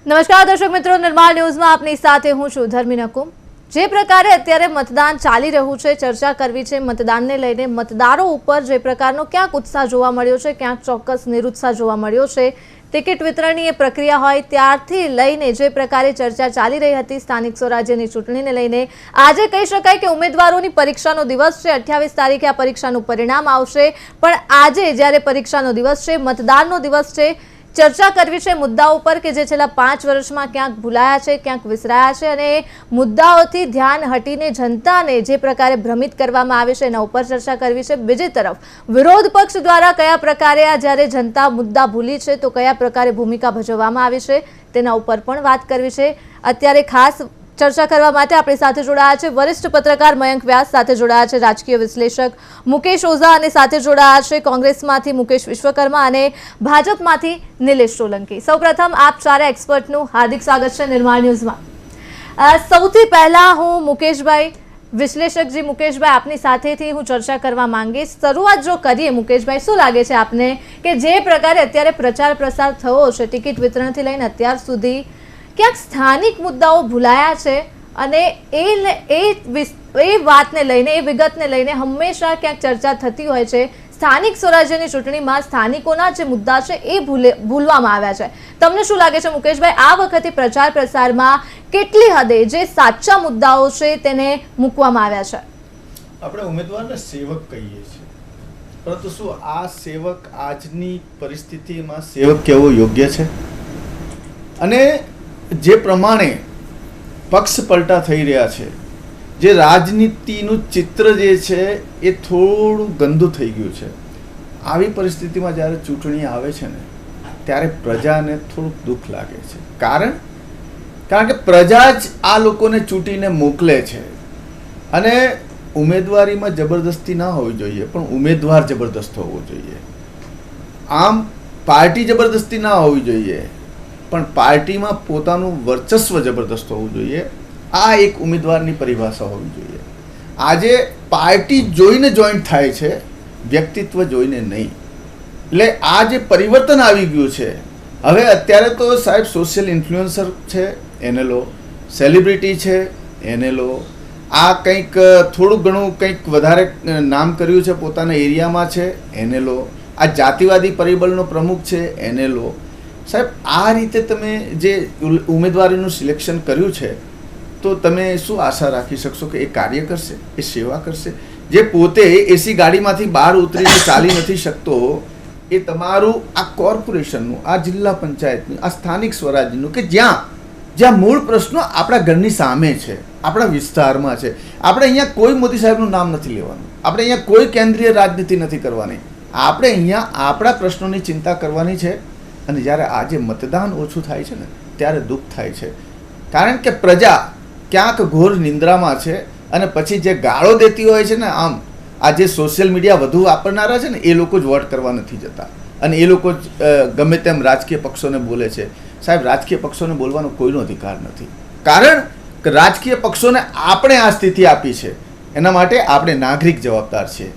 નમસ્કાર દર્શક મિત્રો, નિર્માણ ન્યૂઝમાં આપની સાથે હું છું ધર્મી નકુમ। જે પ્રકારે અત્યારે મતદાન ચાલી રહ્યું છે, ચર્ચા કરવી છે મતદાનને લઈને। મતદારો ઉપર જે પ્રકારનો ક્યાંક ઉત્સાહ જોવા મળ્યો છે, ક્યાંક ચોક્કસ નિરુત્સાહ જોવા મળ્યો છે। ટિકિટ વિતરણની એ પ્રક્રિયા હોય ત્યારથી લઈને જે પ્રકારે ચર્ચા ચાલી રહી હતી સ્થાનિક સ્વરાજ્યની ચૂંટણીને લઈને, આજે કહી શકાય કે ઉમેદવારોની પરીક્ષાનો દિવસ છે। 28 તારીખે આ પરીક્ષાનું પરિણામ આવશે, પણ આજે જ્યારે પરીક્ષાનો દિવસ છે, મતદાનનો દિવસ છે, ચર્ચા કરવી છે મુદ્દાઓ પર કે જે છેલ્લા 5 વર્ષમાં ક્યાંક ભૂલાયા છે, ક્યાંક વિસરાયા છે અને મુદ્દાઓથી ધ્યાન હટીને જનતાને જે પ્રકારે ભ્રમિત કરવામાં આવે છે એના ઉપર ચર્ચા કરવી છે। બીજી તરફ વિરોધ પક્ષ દ્વારા કયા પ્રકારે આ જ્યારે જનતા મુદ્દા ભૂલી છે તો કયા પ્રકારે ભૂમિકા ભજવવામાં આવી છે તેના ઉપર પણ વાત કરવી છે। અત્યારે ખાસ ચર્ચા કરવા માટે આપણી સાથે જોડાયા છે વરિષ્ઠ પત્રકાર મયંક વ્યાસ, સાથે જોડાયા છે રાજકીય વિશ્લેષક મુકેશ ઓઝા અને સાથે જોડાયા છે કોંગ્રેસમાંથી મુકેશ વિશ્વકર્મા અને ભાજપમાંથી નિલેશ સોલંકી। સૌપ્રથમ આપ ચારે એક્સપર્ટનું હાર્દિક સ્વાગત છે નિર્માણ ન્યૂઝમાં। સૌથી પહેલા હું મુકેશભાઈ, વિશ્લેષકજી મુકેશભાઈ, આપની સાથેથી હું ચર્ચા કરવા માંગીશ। શરૂઆત જો કરીએ મુકેશભાઈ, શું લાગે છે આપને કે જે પ્રકારે અત્યારે પ્રચાર પ્રસાર થયો છે ટિકિટ વિતરણથી લઈને અત્યાર સુધી, ક્યાંક સ્થાનિક મુદ્દાઓ ભૂલાયા છે અને એ વાતને લઈને, એ વિગતને લઈને હંમેશા ક્યાંક ચર્ચા થતી હોય છે। સ્થાનિક સ્વરાજ્યની ચૂંટણીમાં સ્થાનિકોના જે મુદ્દા છે એ ભૂલવામાં આવ્યા છે। તમને શું લાગે છે મુકેશભાઈ, આ વખતે પ્રચાર પ્રસારમાં કેટલી હદે જે સાચા મુદ્દાઓ છે તેને મૂકવામાં આવ્યા છે? આપણે ઉમેદવારને સેવક કહીએ છીએ, પરંતુ શું આ સેવક આજની પરિસ્થિતિમાં સેવક કહેવો યોગ્ય છે? અને જે પ્રમાણે પક્ષ પલટા થઈ રહ્યા છે, જે રાજનીતિનું ચિત્ર જે છે એ થોડું ગંદુ થઈ ગયું છે। આવી પરિસ્થિતિમાં જ્યારે ચૂંટણી આવે છે ને ત્યારે પ્રજાને થોડુંક દુઃખ લાગે છે। કારણ કે પ્રજા જ આ લોકોને ચૂંટીને મોકલે છે અને ઉમેદવારીમાં જબરદસ્તી ના હોવી જોઈએ, પણ ઉમેદવાર જબરદસ્ત હોવો જોઈએ। આમ પાર્ટી જબરદસ્તી ના હોવી જોઈએ, પણ પાર્ટીમાં પોતાનું વર્ચસ્વ જબરદસ્ત હોવું જોઈએ। આ એક ઉમેદવારની પરિભાષા હોવી જોઈએ। આજે પાર્ટી જોઈને જોઈન્ટ થાય છે, વ્યક્તિત્વ જોઈને નહીં। એટલે આ જે પરિવર્તન આવી ગયું છે, હવે અત્યારે તો સાહેબ સોશિયલ ઇન્ફ્લુએન્સર છે એને લો, સેલિબ્રિટી છે એને લો, આ કંઈક થોડું ઘણું કંઈક વધારે નામ કર્યું છે પોતાના એરિયામાં છે એને લો, આ જાતિવાદી પરિબળનો પ્રમુખ છે એને લો। સાહેબ આ રીતે તમે જે ઉમેદવારીનું સિલેક્શન કર્યું છે તો તમે શું આશા રાખી શકશો કે એ કાર્ય કરશે, એ સેવા કરશે? જે પોતે એસી ગાડીમાંથી બહાર ઉતરીને ચાલી નથી શકતો, એ તમારું આ કોર્પોરેશનનું, આ જિલ્લા પંચાયતનું, આ સ્થાનિક સ્વરાજ્યનું કે જ્યાં મૂળ પ્રશ્નો આપણા ઘરની સામે છે, આપણા વિસ્તારમાં છે, આપણે અહીંયા કોઈ મોદી સાહેબનું નામ નથી લેવાનું, આપણે અહીંયા કોઈ કેન્દ્રીય રાજનીતિ નથી કરવાની, આપણે અહીંયા આપણા પ્રશ્નોની ચિંતા કરવાની છે। અને જ્યારે આજે મતદાન ઓછું થાય છે ને ત્યારે દુઃખ થાય છે, કારણ કે પ્રજા ક્યાંક ઘોર નિંદ્રામાં છે અને પછી જે ગાળો દેતી હોય છે ને, આમ આ જે સોશિયલ મીડિયા વધુ વાપરનારા છે ને એ લોકો જ વોટ કરવા નથી જતા અને એ લોકો જ ગમે તેમ રાજકીય પક્ષોને બોલે છે। સાહેબ રાજકીય પક્ષોને બોલવાનો કોઈનો અધિકાર નથી, કારણ કે રાજકીય પક્ષોને આપણે આ સ્થિતિ આપી છે, એના માટે આપણે નાગરિક જવાબદાર છીએ।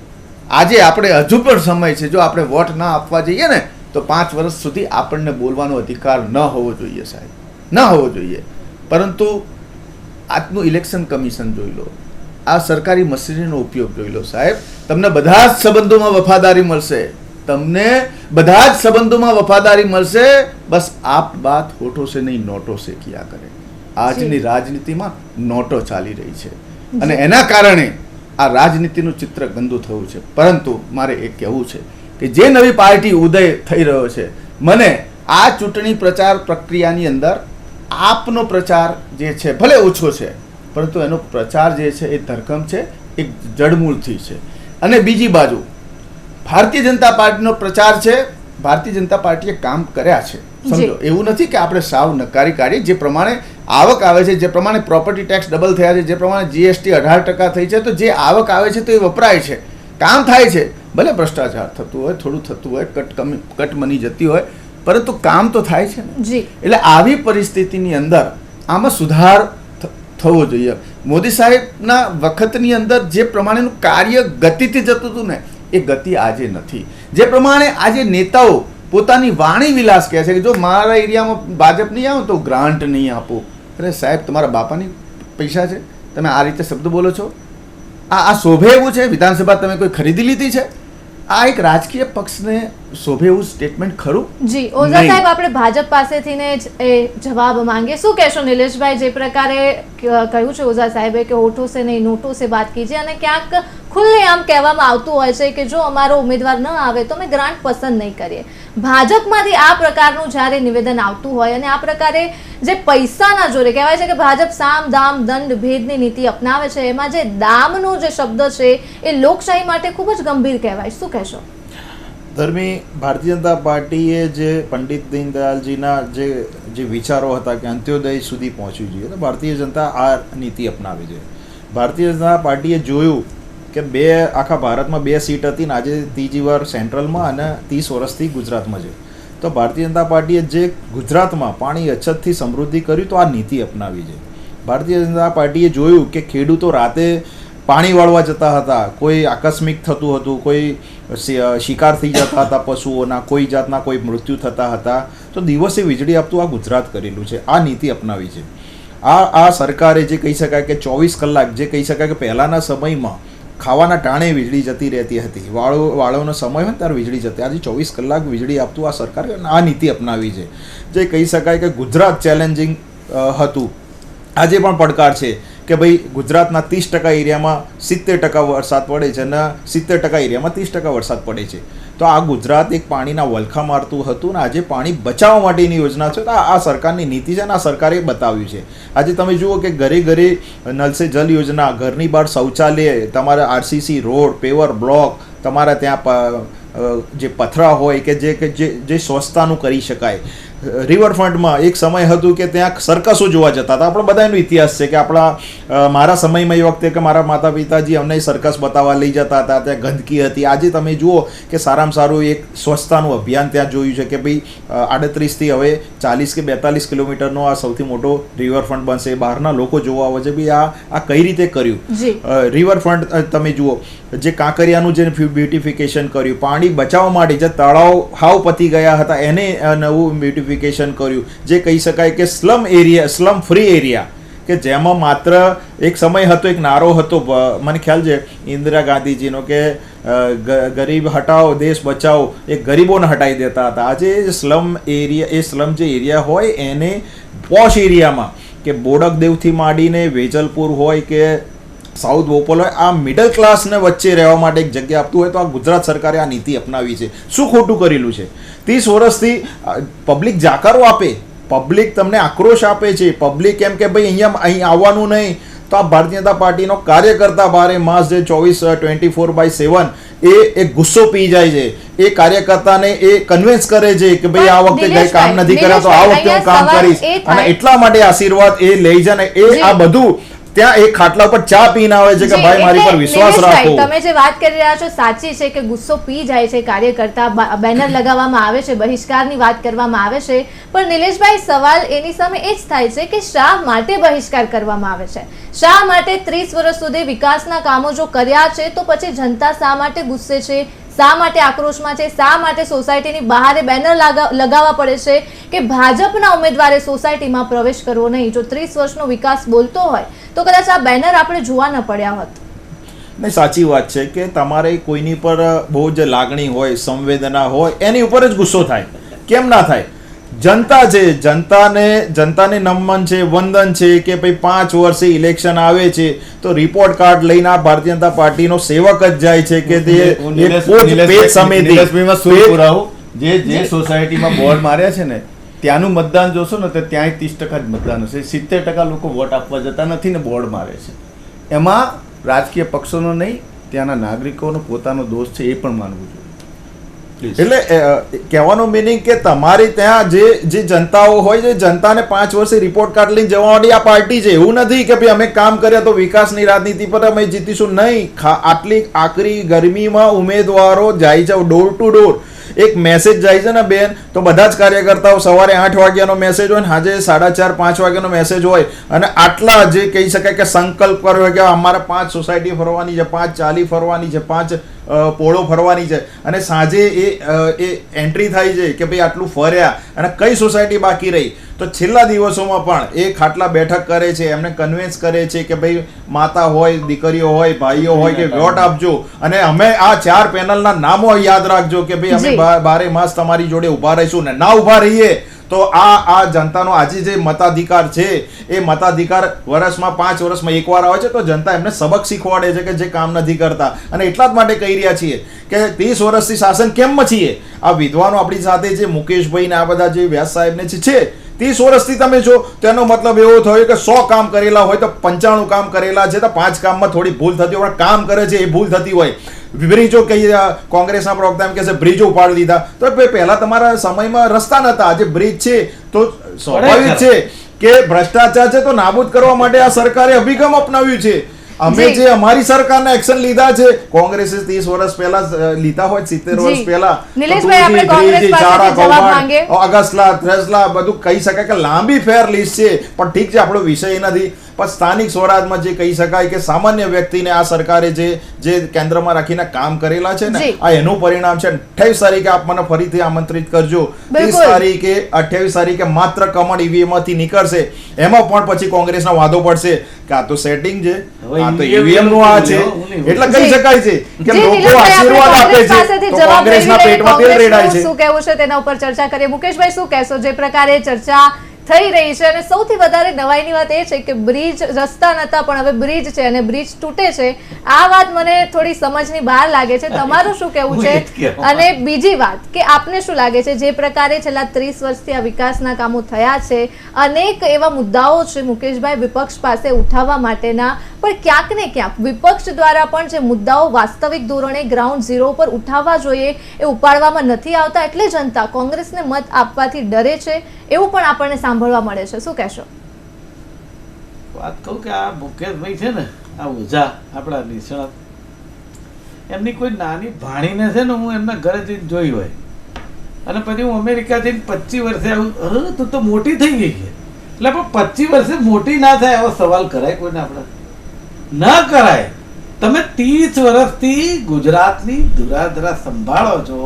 આજે આપણે હજુ પણ સમય છે, જો આપણે વોટ ના આપવા જઈએ ને તો 5 વર્ષ સુધી આપણને બોલવાનો અધિકાર ન હોવો જોઈએ સાહેબ, ન હોવો જોઈએ। પરંતુ આજનું ઇલેક્શન કમિશન જોઈ લો, આ સરકારી મશીનરીનો ઉપયોગ જોઈ લો સાહેબ, તમને બધા જ સંબંધોમાં વફાદારી મળશે, તમને બધા જ સંબંધોમાં વફાદારી મળશે, બસ આપ બાત હોઠો સે નહીં નોટો સે કિયા કરે। આજની રાજનીતિમાં નોટો ચાલી રહી છે અને એના કારણે આ રાજનીતિનું ચિત્ર ગંદુ થયું છે। પરંતુ મારે એ કહેવું છે કે જે નવી પાર્ટી ઉદય થઈ રહ્યો છે, મને આ ચૂંટણી પ્રચાર પ્રક્રિયાની અંદર આપનો પ્રચાર જે છે ભલે ઓછો છે, પરંતુ એનો પ્રચાર જે છે એ ધરખમ છે, એક જડમૂળથી છે। અને બીજી બાજુ ભારતીય જનતા પાર્ટીનો પ્રચાર છે, ભારતીય જનતા પાર્ટીએ કામ કર્યા છે, સમજો, એવું નથી કે આપણે સાવ નકારી કાઢીએ। જે પ્રમાણે આવક આવે છે, જે પ્રમાણે પ્રોપર્ટી ટેક્સ ડબલ થયા છે, જે પ્રમાણે જીએસટી 18% થઈ છે, તો જે આવક આવે છે તો એ વપરાય છે, કામ થાય છે। ભલે ભ્રષ્ટાચાર થતું હોય, થોડું થતું હોય, કટ મની જતી હોય, પરંતુ કામ તો થાય છે ને। એટલે આવી પરિસ્થિતિની અંદર આમાં સુધાર થવો જોઈએ। મોદી સાહેબના વખતની અંદર જે પ્રમાણેનું કાર્ય ગતિથી જતું હતું ને એ ગતિ આજે નથી। જે પ્રમાણે આજે નેતાઓ પોતાની વાણી વિલાસ કહે છે કે જો મારા એરિયામાં ભાજપ નહીં આવો તો ગ્રાન્ટ નહીં આપો. અરે સાહેબ, તમારા બાપાની પૈસા છે, તમે આ રીતે શબ્દ બોલો છો? આ શોભે એવું છે? વિધાનસભા તમે કોઈ ખરીદી લીધી છે? આ એક રાજકીય પક્ષને શોભે એવું સ્ટેટમેન્ટ ખરું? જી ઓઝા સાહેબ, આપણે ભાજપ પાસેથી ને જ એ જવાબ માંગીએ. શું કહેશો નિલેશભાઈ, જે પ્રકારે કહ્યું છે ઓઝા સાહેબે કે હોઠો સે નહીં નોટો સે બાત કીજીએ, અને ક્યાંક ખુલ્લેઆમ કહેવામાં આવતું હોય છે કે જો અમારો ઉમેદવાર ન આવે તો અમે ગ્રાન્ટ પસંદ નહીં કરીએ. ભાજપમાંથી આ પ્રકારનું જ્યારે નિવેદન આવતું હોય અને આ પ્રકારે જે પૈસાના જોરે કહેવાય છે કે ભાજપ સામ દામ દંડ ભેદની નીતિ અપનાવે છે, એમાં જે દામનો જે શબ્દ છે એ લોકશાહી માટે ખૂબ જ ગંભીર કહેવાય. શું કહેશો? ધર્મી, ભારતીય જનતા પાર્ટીએ જે પંડિત દીનદયાલજીના જે વિચારો હતા કે અંત્યોદય સુધી પહોંચવું જોઈએ, તો ભારતીય જનતા આ નીતિ અપનાવી છે. ભારતીય જનતા પાર્ટીએ જોયું કે આખા ભારતમાં 2 સીટ હતી ને આજે ત્રીજી વાર સેન્ટ્રલમાં અને 30 વર્ષથી ગુજરાતમાં છે. તો ભારતીય જનતા પાર્ટીએ જે ગુજરાતમાં પાણી અછતથી સમૃદ્ધિ કર્યું તો આ નીતિ અપનાવી છે. ભારતીય જનતા પાર્ટીએ જોયું કે ખેડૂતો રાતે પાણી વાળવા જતા હતા, કોઈ આકસ્મિક થતું હતું, કોઈ શિકાર થઈ જતા હતા પશુઓના, કોઈ જાતના કોઈ મૃત્યુ થતા હતા, તો દિવસે વીજળી આપતું આ ગુજરાત કરેલું છે. આ નીતિ અપનાવી છે. આ સરકારે જે કહી શકાય કે 24 કલાક, જે કહી શકાય કે પહેલાંના સમયમાં ખાવાના ટાણે વીજળી જતી રહેતી હતી, વાળોનો સમય હોય ત્યારે વીજળી જતી, આજે 24 કલાક વીજળી આપતું આ સરકારે આ નીતિ અપનાવી છે. જે કહી શકાય કે ગુજરાત ચેલેન્જિંગ હતું, આજે પણ પડકાર છે કે ભાઈ ગુજરાતના 30% એરિયામાં 70% વરસાદ પડે છે અને 70% એરિયામાં 30% વરસાદ પડે છે. તો આ ગુજરાત એક પાણીના વલખા મારતું હતું ને આજે પાણી બચાવવા માટેની યોજના છે. તો આ સરકારની નીતિ છે અને આ સરકારે બતાવ્યું છે. આજે તમે જુઓ કે ઘરે ઘરે નલ સે જલ યોજના, ઘરની બહાર શૌચાલય, તમારા આરસીસી રોડ, પેવર બ્લોક, તમારા ત્યાં જે પથરા હોય કે જે સ્વચ્છતાનું કરી શકાય. રિવરફ્રન્ટમાં એક સમય હતું કે ત્યાં સર્કસો જોવા જતા હતા. આપણે બધાનો ઇતિહાસ છે કે મારા સમયમાં એ વખતે કે મારા માતા પિતાજી અમને સર્કસ બતાવવા લઈ જતા હતા, ત્યાં ગંદકી હતી. આજે તમે જુઓ કે સારામાં સારું એક સ્વચ્છતાનું અભિયાન ત્યાં જોયું છે કે ભાઈ 38થી હવે 40 કે 42 કિલોમીટરનો આ સૌથી મોટો રિવરફ્રન્ટ બનશે. બહારના લોકો જોવા આવે છે ભાઈ આ કઈ રીતે કર્યું. રિવરફ્રન્ટ તમે જુઓ, જે કાંકરિયાનું જે બ્યુટિફિકેશન કર્યું, પાણી બચાવવા માટે જે તળાવ હાવ પતી ગયા હતા એને નવું બ્યુટિફિકેશન કર્યું. જે કહી શકાય કે સ્લમ ફ્રી એરિયા, કે જેમાં માત્ર એક સમય હતો, એક નારો હતો, મને ખ્યાલ છે ઇન્દિરા ગાંધીજીનો કે ગરીબ હટાવો દેશ બચાવો, એ ગરીબોને હટાવી દેતા હતા. આજે સ્લમ એરિયા, એ સ્લમ જે એરિયા હોય એને પોશ એરિયામાં, કે બોડકદેવથી માંડીને વેજલપુર હોય કે સાઉથ બોપલ હોય, આ મિડલ ક્લાસને વચ્ચે રહેવા માટે એક જગ્યા આપતું હોય તો આ ગુજરાત સરકારે આ નીતિ અપનાવી છે. શું ખોટું કરેલું છે? 30 વર્ષથી પબ્લિક જાકારો આપે, પબ્લિક તમને આક્રોશ આપે છે, પબ્લિક એમ કે ભાઈ અહીં આવવાનું નહીં. તો આ ભારતીય જનતા પાર્ટીનો કાર્યકર્તા બારે માસ જે 24/7 એ ગુસ્સો પી જાય છે. એ કાર્યકર્તાને એ કન્વિન્સ કરે છે કે ભાઈ આ વખતે કઈ કામ નથી કર્યા તો આ વખતે હું કામ કરીશ, અને એટલા માટે આશીર્વાદ એ લઈ જાય ને એ આ બધું ત્યાં એક ખાટલા પર ચા પીને આવે છે કે ભાઈ મારી પર વિશ્વાસ રાખો. તમે જે વાત કરી રહ્યા છો સાચી છે કે ગુસ્સો પી જાય છે કાર્યકર્તા, બેનર લગાવવામાં આવે છે, બહિષ્કારની વાત કરવામાં આવે છે. પણ નિલેશભાઈ, સવાલ એની સામે એ જ થાય છે કે શા માટે બહિષ્કાર કરવામાં આવે છે? શા માટે 30 વર્ષ સુધી વિકાસના કામો જો કર્યા છે તો પછી જનતા શા માટે ગુસ્સે છે, શા માટે આક્રોશમાં છે, શા માટે સોસાયટીની બહાર બેનર લગાવવા પડે છે કે ભાજપના ઉમેદવારે સોસાયટીમાં પ્રવેશ કરવો નહીં? જો 30 વર્ષનો વિકાસ બોલતો હોય તો કદાચ આ બેનર આપણે જોવા ન પડ્યા હોત. નહીં, સાચી વાત છે કે તમારે કોઈની પર બહુ જ લાગણી હોય, સંવેદના હોય, એની ઉપર જ ગુસ્સો થાય. કેમ ના થાય? જનતા છે, જનતાને નમન છે, વંદન છે કે ભાઈ 5 વર્ષે ઇલેક્શન આવે છે તો રિપોર્ટ કાર્ડ લઈને આ ભારતીય જનતા પાર્ટીનો સેવક જ જાય છે કે જે સોસાયટીમાં બોર્ડ માર્યા છે ને ત્યાંનું મતદાન જોશો ને તો ત્યાં 30% જ મતદાન હશે. 70% લોકો વોટ આપવા જતા નથી ને બોર્ડ મારે છે. એમાં રાજકીય પક્ષોનો નહીં, ત્યાંના નાગરિકોનો પોતાનો દોષ છે, એ પણ માનવું જોઈએ. એટલે કહેવાનો મિનિંગ કે તમારી ત્યાં જે જનતાઓ હોય છે, જનતાને 5 વર્ષે રિપોર્ટ કાર્ડ લઈને જવા માટે આ પાર્ટી છે. એવું નથી કે ભાઈ અમે કામ કર્યા તો વિકાસની રાજનીતિ પર અમે જીતીશું. નહીં, આટલી આકરી ગરમીમાં ઉમેદવારો જાય છે ડોર ટુ ડોર. એક મેસેજ જાય છે ને બેન, તો બધા જ કાર્યકર્તાઓ સવારે 8 વાગ્યાનો મેસેજ હોય ને સાંજે 4:30 5 વાગ્યાનો મેસેજ હોય, અને આટલા જે કહી શકાય કે સંકલ્પ કર્યો કે અમારે 5 સોસાયટી ફરવાની છે, 5 ચાલી ફરવાની છે, 5 પોળો ફરવાની છે, અને સાંજે એ એન્ટ્રી થાય છે કે ભાઈ આટલું ફર્યા અને કઈ સોસાયટી બાકી રહી. તો છેલ્લા દિવસોમાં પણ એ ખાટલા બેઠક કરે છે, એમને કન્વિન્સ કરે છે કે ભાઈ માતા હોય, દીકરીઓ હોય, ભાઈઓ હોય કે વોટ આપજો, અને અમે આ 4 પેનલના નામો યાદ રાખજો કે ભાઈ અમે બારે માસ તમારી જોડે ઉભા રહીશું. ને ના ઉભા રહીએ તો આ જનતાનો આજે જે મતાધિકાર છે એ મતાધિકાર વર્ષમાં 5 વર્ષમાં એકવાર આવે છે, તો જનતા એમને સબક શીખવાડે છે કે જે કામ નથી કરતા. અને એટલા જ માટે કહી રહ્યા છીએ કે 30 વર્ષથી શાસન કેમ છીએ. આ વિદ્વાનો આપણી સાથે જે મુકેશભાઈ ને આ બધા જે વ્યાસ સાહેબ ને છે 30 વર્ષથી તમે જો, તેનો મતલબ એવો થયો કે 100 કામ કરેલા હોય તો 95 કામ કરેલા છે, તો 5 કામમાં થોડી ભૂલ થતી હોય, કામ કરે છે એ ભૂલ થતી હોય. બ્રિજો કહીએ, કોંગ્રેસના પ્રવક્તા એમ કહે છે બ્રિજો ઉપાડી દીધા, તો પહેલા તમારા સમયમાં રસ્તા નતા, આજે બ્રિજ છે. તો સ્વાભાવિક છે કે ભ્રષ્ટાચાર છે તો નાબૂદ કરવા માટે આ સરકારે અભિગમ અપનાવ્યું છે. અમે જે અમારી સરકારના એક્શન લીધા છે, કોંગ્રેસે 30 વર્ષ પહેલા લીધા હોય, 70 વર્ષ પહેલા, નિલેશભાઈ આપણે કોંગ્રેસ પાસેથી જવાબ માંગે. અગસ્લા થ્રેસલા બધું કહી શકાય કે લાંબી ફેર લિસ્ટ છે, પણ ઠીક છે આપણો વિષય નથી. પણ સ્થાનિક સ્વરાજમાં જે કહી શકાય કે સામાન્ય વ્યક્તિને આ સરકારે જે કેન્દ્રમાં રાખીને કામ કરેલા છે ને, આ એનું પરિણામ છે. 28 તારીખે આપ મને ફરીથી આમંત્રિત કરજો. 30 તારીખે 28 તારીખે માત્ર કમળ ઈવીએમ માંથી નીકળશે, એમાં પણ પછી કોંગ્રેસનો વાદો પડશે કે આ તો સેટિંગ છે, આ તો ઈવીએમ નું આ છે. એટલે કહી શકાય છે કે લોકો આશીર્વાદ આપે છે તો કોંગ્રેસના પેટમાં તેલ રેડાય છે. શું કહેવું છે તેના ઉપર ચર્ચા કરીએ. મુકેશભાઈ શું કહેશો? જે પ્રકારે ચર્ચા થઈ રહી છે, અને સૌથી વધારે નવાઈની વાત એ છે કે બ્રિજ, રસ્તા નતા પણ હવે બ્રિજ છે અને બ્રિજ તૂટે છે. આ વાત મને થોડી સમજની બહાર લાગે છે. તમારું શું કહેવું છે? અને બીજી વાત કે આપને શું લાગે છે, જે પ્રકારે છેલ્લા 30 વર્ષથી આ વિકાસના કામો થયા છે, અનેક એવા મુદ્દાઓ છે મુકેશભાઈ વિપક્ષ પાસે ઉઠાવવા માટેના, પણ ક્યાંક ને ક્યાંક વિપક્ષ દ્વારા પણ જે મુદ્દાઓ વાસ્તવિક ધોરણે ગ્રાઉન્ડ ઝીરો પર ઉઠાવવા જોઈએ એ ઉપાડવામાં નથી આવતા, એટલે જનતા કોંગ્રેસને મત આપવાથી ડરે છે, એવું પણ આપણને સાંભળવા મળે છે. શું કહેશો? વાત કહું કે આ મુકેશભાઈ છે ને, આ ઓઝા આપણા નિષ્ણાત, એમની કોઈ નાની ભાણીને છે ને, હું એમના ઘરે જઈને જોઈ હોય, અને પછી હું અમેરિકાથી 25 વર્ષે આવું, તું તો મોટી થઈ ગઈ છે. એટલે પણ 25 વર્ષે મોટી ના થાય એવો સવાલ કરાય કોઈને? આપણે ના કરાય. તમે 30 વર્ષથી ગુજરાતની ધુરાધરા સંભાળો છો,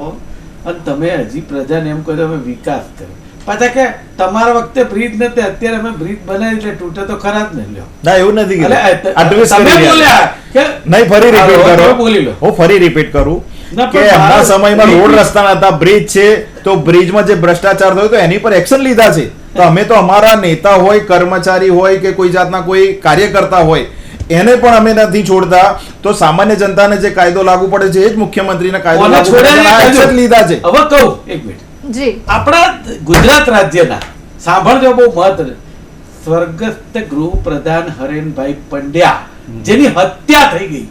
અને તમે હજી પ્રજાને એમ કહો છો અમે વિકાસ કર્યો. પાછા કે તમારા વખતે બ્રિજ નથી, અત્યારે અમે બ્રિજ બનાવી એટલે તૂટે તો ખરા જ નહીં. લ્યો ના, એવું નથી. તમે બોલ્યા કે નહીં, ફરી રિપીટ કરો. બોલી લો. હું ફરી રિપીટ કરું કે એમના સમયમાં રોડ રસ્તા નતા, બ્રિજ છે, તો બ્રિજમાં જે ભ્રષ્ટાચાર થયો તો એની પર એક્શન લીધા છે. તો અમે તો અમારા નેતા હોય, કર્મચારી હોય કે કોઈ જાતના કોઈ કાર્યકર્તા હોય, એને પણ અમે નથી છોડતા. તો સામાન્ય જનતાને જે કાયદો લાગુ પડે છે એ જ મુખ્યમંત્રીને કાયદો લાગુ પડે છે, લીધા છે. હવે કહું એક મિનિટ, આપણા ગુજરાત રાજ્યના સાંભળજો, બહુ મહત્વ, સ્વર્ગસ્થ ગૃહપ્રધાન હરેનભાઈ પંડ્યા, જેની હત્યા થઈ ગઈ,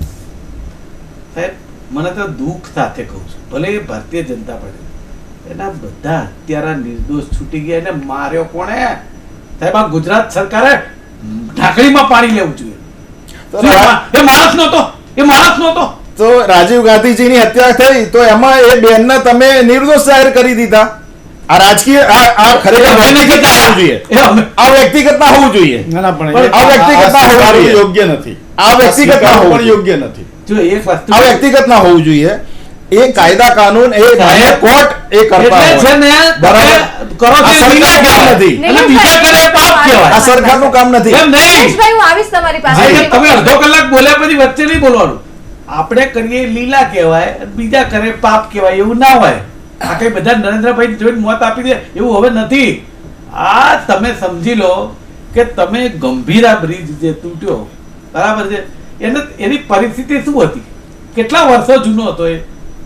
સાહેબ મને તો દુઃખ સાથે કહું છું, ભલે એ ભારતીય જનતા પાર્ટી, એના બધા હત્યારા નિર્દોષ છૂટી ગયા. એને માર્યો કોણે? સાહેબ આ ગુજરાત સરકારે ઢાંકણીમાં પાણી લેવું જોઈએ. એ માણસ નહોતો, એ માણસ નહોતો. તો રાજીવ ગાંધીજીની હત્યા થઈ તો એમાં એ બેનને તમે નિર્દોષ જાહેર કરી દીધા. આ રાજકીય આ ખરેખર વ્યક્તિગત ના હોવું જોઈએ. આ વ્યક્તિગત ના હોવું જોઈએ. આ વ્યક્તિગત ના હોવું જોઈએ. યોગ્ય નથી. આ વ્યક્તિગત ના હોવું યોગ્ય નથી. જો એક વસ્તુ, આ વ્યક્તિગત ના હોવું જોઈએ. એ કાયદા કાનૂન એ કોર્ટ એ કરતા છે ને, બરાબર કરો આ સરકાર કામ નથી, અને બીજા કરે પાપ કહેવાય. આ સરકારનું કામ નથી. એમ નહીં. નિલેશભાઈ હું આવીશ તમારી પાસે. તમે અડધો કલાક બોલ્યા પછી વચ્ચે નહીં બોલવાનું. આપણે કરીએ લીલા કહેવાય, બીજા કરે પાપ કહેવાય, એવું ના હોય. આ કઈ બધા નરેન્દ્રભાઈ જોઈને મોત આપી દે એવું હવે નથી. આ તમે સમજી લો કે તમે ગંભીરા બ્રિજ જે તૂટ્યો, બરાબર છે, એની પરિસ્થિતિ શું હતી, કેટલા વર્ષો જૂનો હતો એ,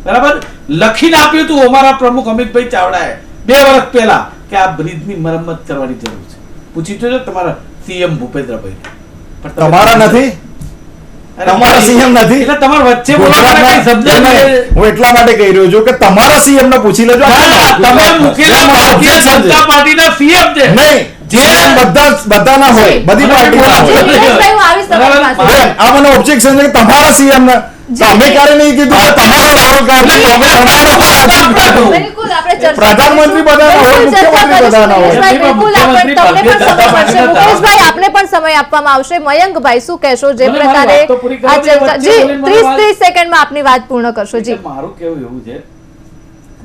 બરાબર લખીને આપ્યું હતું અમારા પ્રમુખ અમિતભાઈ ચાવડાએ 2 વર્ષ પહેલા કે આ બ્રિજની મરમ્મત કરવાની જરૂર છે. પૂછી જોજો તમારા સીએમ ભૂપેન્દ્રભાઈ. પણ તમારા નથી, તમારા સીએમ નથી. એટલે તમારા વચ્ચે બોલવાનો શબ્દ હું એટલા માટે કહી રહ્યો છું કે તમારા સીએમ ને પૂછી લેજો. તમે મૂકેલા ભારતીય જનતા પાર્ટીના સીએમ છે નહીં, જે બધા ના હોય, બધી પાર્ટી ના હોય. નિલેશભાઈ હું આવીશ તમારી પાસે. આ મને ઓબ્જેક્શન છે કે તમારા સીએમ ને તમે ક્યારે નહીં કીધું કે તમારો રાહુલ ગાંધી બિલકુલ આપણે ચર્ચા પ્રધાનમંત્રી બધાના હોય, બિલકુલ ચર્ચા મુખ્યમંત્રી કરીશું. બધાના હોય. મુકેશભાઈ, બિલકુલ આપણે તમને પણ સમય મળશે. મુકેશભાઈ, આપને પણ સમય આપવામાં આવશે. મયંકભાઈ, શું કહેશો જે ભલે મારી પ્રકારે વાત તો પૂરી કરો, આ ચર્ચા વચ્ચે જી બોલીને મને 30 સેકન્ડમાં આપની વાત પૂર્ણ કરશો જી. એટલે મારું કેવું એવું છે,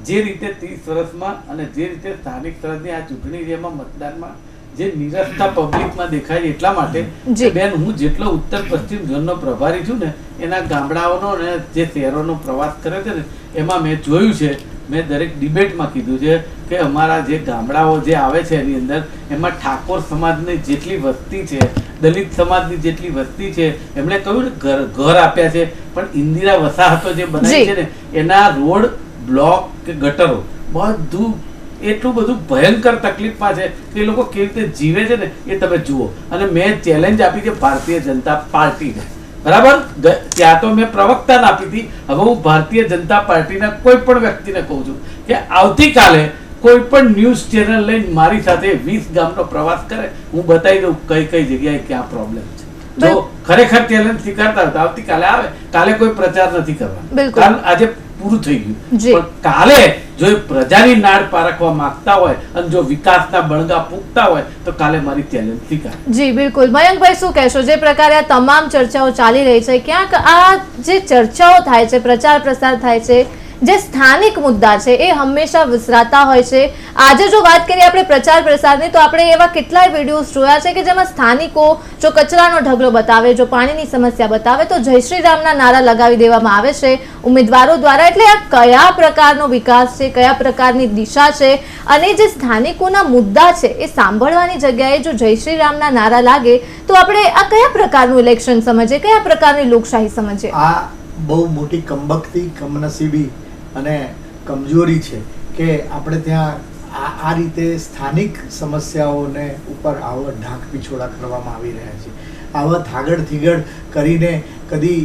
જે રીતે 30 વર્ષમાં અને જે રીતે સ્થાનિક સ્તરની આ ચૂંટણી છે એમાં મતદાનમાં જે નિરસતા પબ્લિકમાં દેખાય છે, એટલા માટે જી. કે બેન હું જેટલો ઉત્તર પશ્ચિમ ઝોનનો પ્રભારી છું ને, એના ગામડાઓનો અને જે શહેરોનો પ્રવાસ કર્યો છે ને, એમાં મેં જોયું છે, મેં દરેક ડિબેટમાં કીધું છે કે અમારા જે ગામડાઓ જે આવે છે એની અંદર એમાં ઠાકોર સમાજની જેટલી વસ્તી છે, દલિત સમાજની જેટલી વસ્તી છે, એમણે કહ્યું ને ઘર આપ્યા છે, પણ ઇન્દિરા વસાહતો જે બનાવી છે ને એના રોડ બ્લોક કે ગટરો બધું એટલું બધું ભયંકર તકલીફમાં છે કે એ લોકો કેવી રીતે જીવે છે ને એ તમે જુઓ. અને મેં ચેલેન્જ આપી છે ભારતીય જનતા પાર્ટીને, બરાબર, ત્યાં તો મેં પ્રવક્તાને આપી હતી, હવે હું ભારતીય જનતા પાર્ટીના કોઈ પણ વ્યક્તિને કહું છું કે આવતીકાલે કોઈ પણ ન્યૂઝ ચેનલ લઈને મારી સાથે 20 ગામનો પ્રવાસ કરે, હું બતાવી દઉં કઈ કઈ જગ્યાએ ક્યાં પ્રોબ્લેમ છે. જો ખરેખર ચેલેન્જ સ્વીકારતા હોય તો આવતીકાલે આવે, કાલે કોઈ પ્રચાર નથી કરવાનો, બિલકુલ. કારણ આજે પૂરું થઈ ગયું. જી. પણ કાલે જો એ પ્રજાની નાડ પારખવા માંગતા હોય અને જો વિકાસના બણગા ફૂંકતા હોય તો કાલે મારી ચેલેન્જ સ્વીકાર. જી બિલકુલ. મયંકભાઈ, શું કહેશો જે પ્રકારે આ તમામ ચર્ચાઓ ચાલી રહી છે, ક્યાંક આ જે ચર્ચાઓ થાય છે, પ્રચાર પ્રસાર થાય છે, જે સ્થાનિક મુદ્દા છે એ હંમેશા વિસરાતા હોય છે. આજે જો વાત કરીએ આપણે પ્રચાર પ્રસારની, તો આપણે એવા કેટલાય વિડીયોઝ જોયા છે કે જેમાં સ્થાનિકો જો કચરાનો ઢગલો બતાવે, જો પાણીની સમસ્યા બતાવે તો જય શ્રી રામના નારા લગાવી દેવામાં આવે છે ઉમેદવારો દ્વારા. એટલે આ કયા પ્રકારનો વિકાસ છે, કયા પ્રકારની દિશા છે, અને જે સ્થાનિકોના મુદ્દા છે એ સાંભળવાની જગ્યાએ જો જય શ્રી રામના નારા લાગે તો આપણે આ કયા પ્રકારનું ઇલેક્શન સમજીએ, કયા પ્રકારની લોકશાહી સમજીએ? આ બહુ મોટી કમબખતી, કમનસીબી અને કમજોરી છે કે આપણે ત્યાં આ રીતે સ્થાનિક સમસ્યાઓને ઉપર આવો ઢાંક પીછોડા કરવામાં આવી રહ્યા છે. આવા થાગડ થીગડ કરીને કદી